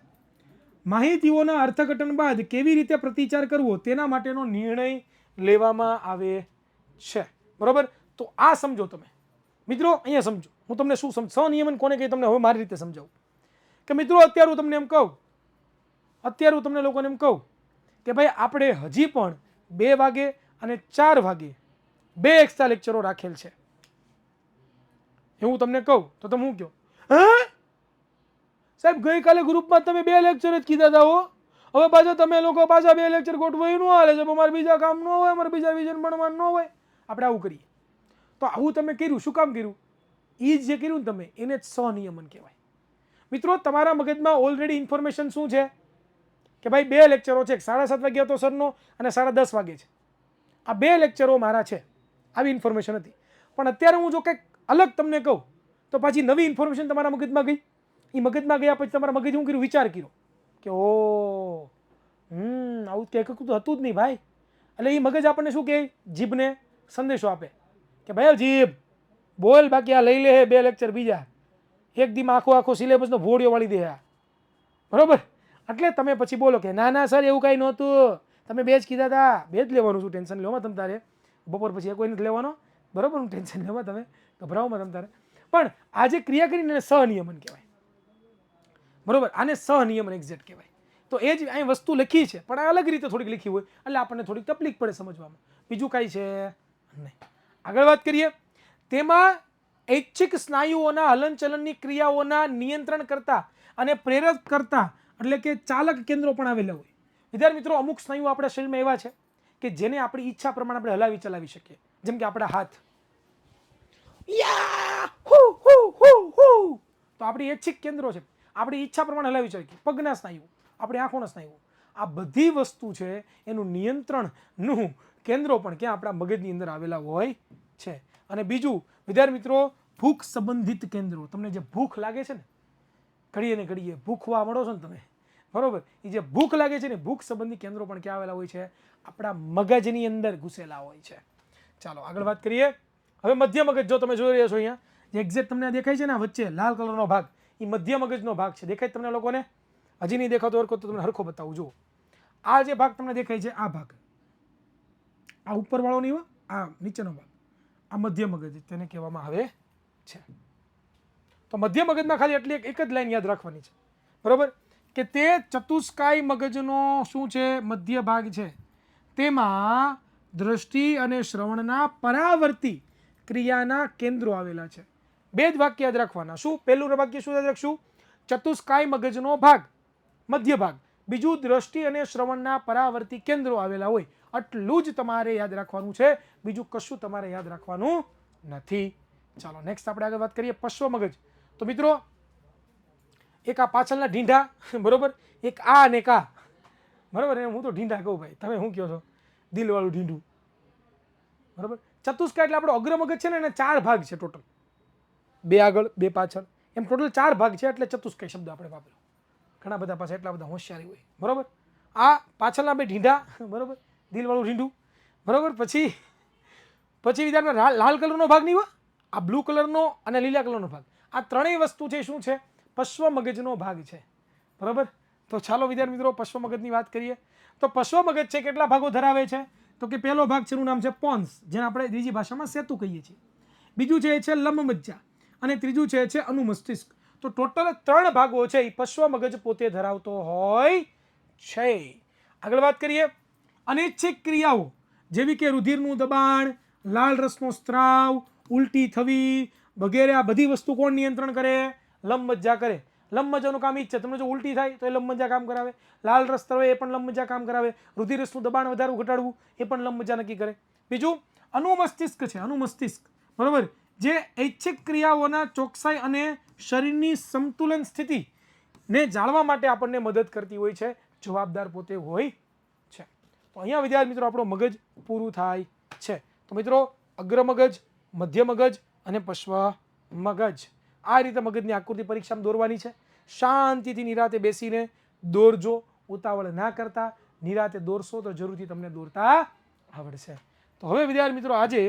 માહિતીઓના અર્થઘટન બાદ કેવી રીતે પ્રતિચાર કરવો તેના માટેનો નિર્ણય લેવામાં આવે છે. બરોબર, તો આ સમજો તમે મિત્રો. અહીંયા સમજો, હું તમને શું સનિયમન કોને કહી તમને હવે મારી રીતે સમજાવું કે મિત્રો અત્યારે હું તમને એમ કહું, અત્યારે હું તમને લોકોને એમ કહું કે ભાઈ આપણે હજી પણ 2 વાગે અને 4 વાગે 2 એક્સ્ટ્રા લેક્ચરો રાખેલ છે, એવું તમને કહું તો તમે શું કહો? હા સાહેબ, ગઈકાલે ગ્રુપમાં તમે 2 લેક્ચર જ કીધા હતા હો, હવે પાછા તમે લોકો પાછા 2 લેક્ચર ગોઠવાયું ન હાલે છે, અમારે બીજા કામ ન હોય, અમારે બીજા વિઝન ભણવાનું ન હોય, આપણે આવું કરીએ. તો આવું તમે કર્યું, શું કામ કર્યું? એ જ જે કર્યું ને તમે એને જ સનિયમન કહેવાય. મિત્રો તમારા મગજમાં ઓલરેડી ઇન્ફોર્મેશન શું છે કે ભાઈ 2 લેક્ચરો છે, 7:30 વાગ્યા તો સરનો અને 10:30 વાગે છે, આ 2 લેક્ચરો મારા છે, આવી ઇન્ફોર્મેશન હતી. પણ અત્યારે હું જો કંઈક અલગ તમને કહું તો પાછી નવી ઇન્ફોર્મેશન તમારા મગજમાં ગઈ. એ મગજમાં ગયા પછી તમારા મગજ શું કર્યું? વિચાર કર્યો કે ઓ આવું કંઈક હતું જ નહીં ભાઈ. એટલે એ મગજ આપણને શું કહે? જીભને સંદેશો આપે કે ભાઈ જીભ બોલ, બાકી આ લઈ લે 2 લેક્ચર બીજા, એક દીમાં આખો સિલેબસનો ભોળિયો વાળી દે. બરોબર, એટલે તમે પછી બોલો કે ના ના સર એવું કાંઈ નહોતું, તમે 2 જ કીધા હતા, 2 જ લેવાનું. શું ટેન્શન લેવામાં તમે તારે? બપોર પછી કોઈ નથી લેવાનો. બરોબર, હું ટેન્શન લેવા તમે ગભરાવમાં તમે તારે. પણ આજે ક્રિયા કરીને સનિયમન કહેવાય. બરોબર, આને સનિયમન એક્ઝેક્ટ કહેવાય. તો એ જ અહીં વસ્તુ લખી છે, પણ આ અલગ રીતે થોડીક લખી હોય એટલે આપણને થોડીક તકલીફ પડે સમજવામાં, બીજું કાંઈ છે નહીં. આગળ વાત કરીએ. તેમાં ઐચ્છિક સ્નાયુઓના હલનચલનની ક્રિયાઓના નિયંત્રણ કરતા અને પ્રેરક કરતા એટલે કે ચાલક કેન્દ્રો પણ આવેલા હોય. વિદ્યાર્થી મિત્રો, અમુક સ્નાયુઓ આપણા શરીરમાં એવા છે કે જેને આપણી ઈચ્છા પ્રમાણે આપણે હલાવી ચલાવી શકીએ. જેમ કે આપણા હાથ, તો આપણી ઐચ્છિક કેન્દ્રો છે, આપણી ઈચ્છા પ્રમાણે હલાવી શકીએ. પગના સ્નાયુ, આપણી આંખોના સ્નાયુ, આ બધી વસ્તુ છે એનું નિયંત્રણનું કેન્દ્રો પણ ક્યાં? આપણા મગજની અંદર આવેલા હોય છે. અને બીજું વિદ્યાર્થી મિત્રો, ભૂખ સંબંધિત કેન્દ્રો. તમને જે ભૂખ લાગે છે ને, ઘડીએ ને ઘડીએ ભૂખવા મળો છો ને તમે, બરોબર, એ જે ભૂખ લાગે છે ને, ભૂખ સંબંધી કેન્દ્રો પણ ક્યાં આવેલા હોય છે? આપણા મગજની અંદર ઘૂસેલા હોય છે. ચાલો આગળ વાત કરીએ. હવે મધ્ય મગજ, જો તમે જોઈ રહ્યા છો અહીંયા જે એક્ઝેક્ટ તમને દેખાય છે ને વચ્ચે લાલ કલરનો ભાગ, એ મધ્ય મગજનો ભાગ છે. દેખાય તમને લોકોને? હજી નહીં દેખાતો હરખો તો તમને હરખો બતાવું. જુઓ, આ જે ભાગ તમને દેખાય છે, આ ભાગ, આ ઉપરવાળો નહીં, આ નીચેનો ભાગ, આ મધ્ય મગજ તેને કહેવામાં આવે છે. તો મધ્ય મગજમાં ખાલી એટલી એક જ લાઈન યાદ રાખવાની છે, બરોબર, કે તે ચતુષ્કાય મગજનો શું છે? મધ્ય ભાગ છે. તેમાં દ્રષ્ટિ અને શ્રવણના પરાવર્તી ક્રિયાના કેન્દ્રો આવેલા છે. 2 જ વાક્ય યાદ રાખવાના. શું? પહેલું વાક્ય શું યાદ રાખશું? ચતુષ્કાય મગજનો ભાગ, મધ્ય ભાગ. બીજું, દ્રષ્ટિ અને શ્રવણના પરાવર્તી કેન્દ્રો આવેલા હોય. આટલું જ તમારે યાદ રાખવાનું છે, બીજું કશું તમારે યાદ રાખવાનું નથી. ચાલો નેક્સ્ટ આપણે આગળ વાત કરીએ. પશ્વ મગજ. તો મિત્રો, એક આ પાછળના ઢીંઢા, બરોબર, એક આ અને એક આ, બરોબર. હું તો ઢીંઢા કહું ભાઈ, તમે શું કહો છો? દિલવાળું ઢીંઢું, બરોબર. ચતુષ્કાય એટલે આપણો અગ્ર મગજ છે ને, એને 4 ભાગ છે ટોટલ, 2 આગળ 2 પાછળ, એમ ટોટલ 4 ભાગ છે. એટલે ચતુષ્કાય શબ્દ આપણે વાપર્યો. ઘણા બધા પાસે એટલા બધા હોશિયારી હોય, બરોબર. આ પાછળના 2 ઢીંઢા, બરોબર, દિલવાળું ઢીંઢું, બરોબર. પછી વિદ્યાર્થી લાલ કલરનો ભાગ નહીં હોય, આ બ્લુ કલરનો અને લીલા કલરનો ભાગ, આ ત્રણેય વસ્તુ છે શું છે? પશ્વ મગજનો ભાગ છે, બરોબર. તો ચાલો વિદ્યાર્થી મિત્રો પશ્વ મગજની વાત કરીએ. તો પશ્વ મગજ છે કેટલા ભાગો ધરાવે છે? તો કે પહેલો ભાગ છે એનું નામ છે પોન્સ, જેને આપણે બીજી ભાષામાં સેતુ કહીએ છીએ. બીજું છે એ છે લંબમજ્જા અને ત્રીજું છે એ છે અનુમસ્તિષ્ક. તો ટોટલ 3 ભાગો છે એ પશ્વ મગજ પોતે ધરાવતો હોય છે. આગળ વાત કરીએ. અનૈચ્છિક ક્રિયાઓ જેવી કે રુધિરનું દબાણ, લાલ રસનો સ્ત્રાવ, ઉલટી થવી વગેરે, આ બધી વસ્તુ કોણ નિયંત્રણ કરે? લંબમજ્જા કરે. લંબમજ્જાનું કામ એ જ છે, તમને જો ઉલટી થાય તો એ લંબમજ્જા કામ કરાવે, લાલ રસ તરવે એ પણ લંબમજ્જા કામ કરાવે, રુધિર રસનું દબાણ વધારવું ઘટાડવું એ પણ લંબમજ્જા નક્કી કરે. બીજું અનુમસ્તિષ્ક છે, અનુમસ્તિષ્ક, બરોબર, જે ઐચ્છિક ક્રિયાઓના ચોકસાઈ અને શરીરની સંતુલન સ્થિતિને જાણવા માટે આપણને મદદ કરતી હોય છે, જવાબદાર પોતે હોય છે. તો અહીંયા વિદ્યાર્થી મિત્રો આપણો મગજ પૂરું થાય છે. તો મિત્રો અગ્ર મગજ, મધ્ય મગજ અને પશ્વ મગજ. આ રીતે મગજની આકૃતિ પરીક્ષામાં દોરવાની છે. શાંતિથી નિરાતે બેસીને દોરજો, ઉતાવળ ના કરતા. નિરાતે દોરશો તો જરૂરથી તમને દોરતા આવડશે. તો હવે વિદ્યાર્થી મિત્રો આજે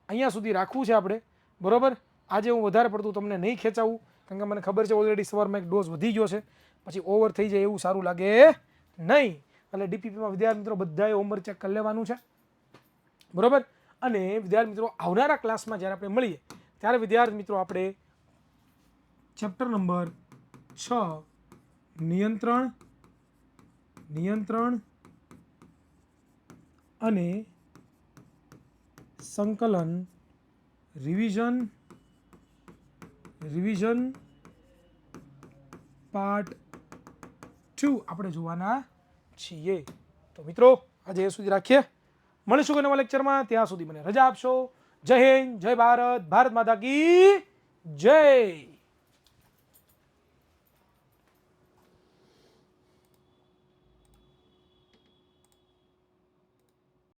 અહીંયા સુધી રાખવું છે આપણે, બરોબર. આજે હું વધારે પડતું તમને નહીં ખેંચાવું, કારણ કે મને ખબર છે ઓલરેડી સવારમાં એક ડોઝ વધી ગયો છે, પછી ઓવર થઈ જાય એવું સારું લાગે નહીં. એટલે ડીપીપીમાં વિદ્યાર્થી મિત્રો બધાએ હોમવર્ક ચેક કરી લેવાનું છે, બરોબર. અને વિદ્યાર્થી મિત્રો આવનારા ક્લાસમાં જ્યારે આપણે મળીએ ત્યારે વિદ્યાર્થી મિત્રો આપણે ચેપ્ટર નંબર 6 નિયંત્રણ અને સંકલન રિવિઝન પાર્ટ 2 આપણે જોવાના છીએ. તો મિત્રો આજે એ સુધી રાખીએ, મળીશું નવા લેક્ચરમાં. ત્યાં સુધી મને રજા આપશો. જય હિન્દ, જય ભારત, ભારત માતા કી જય.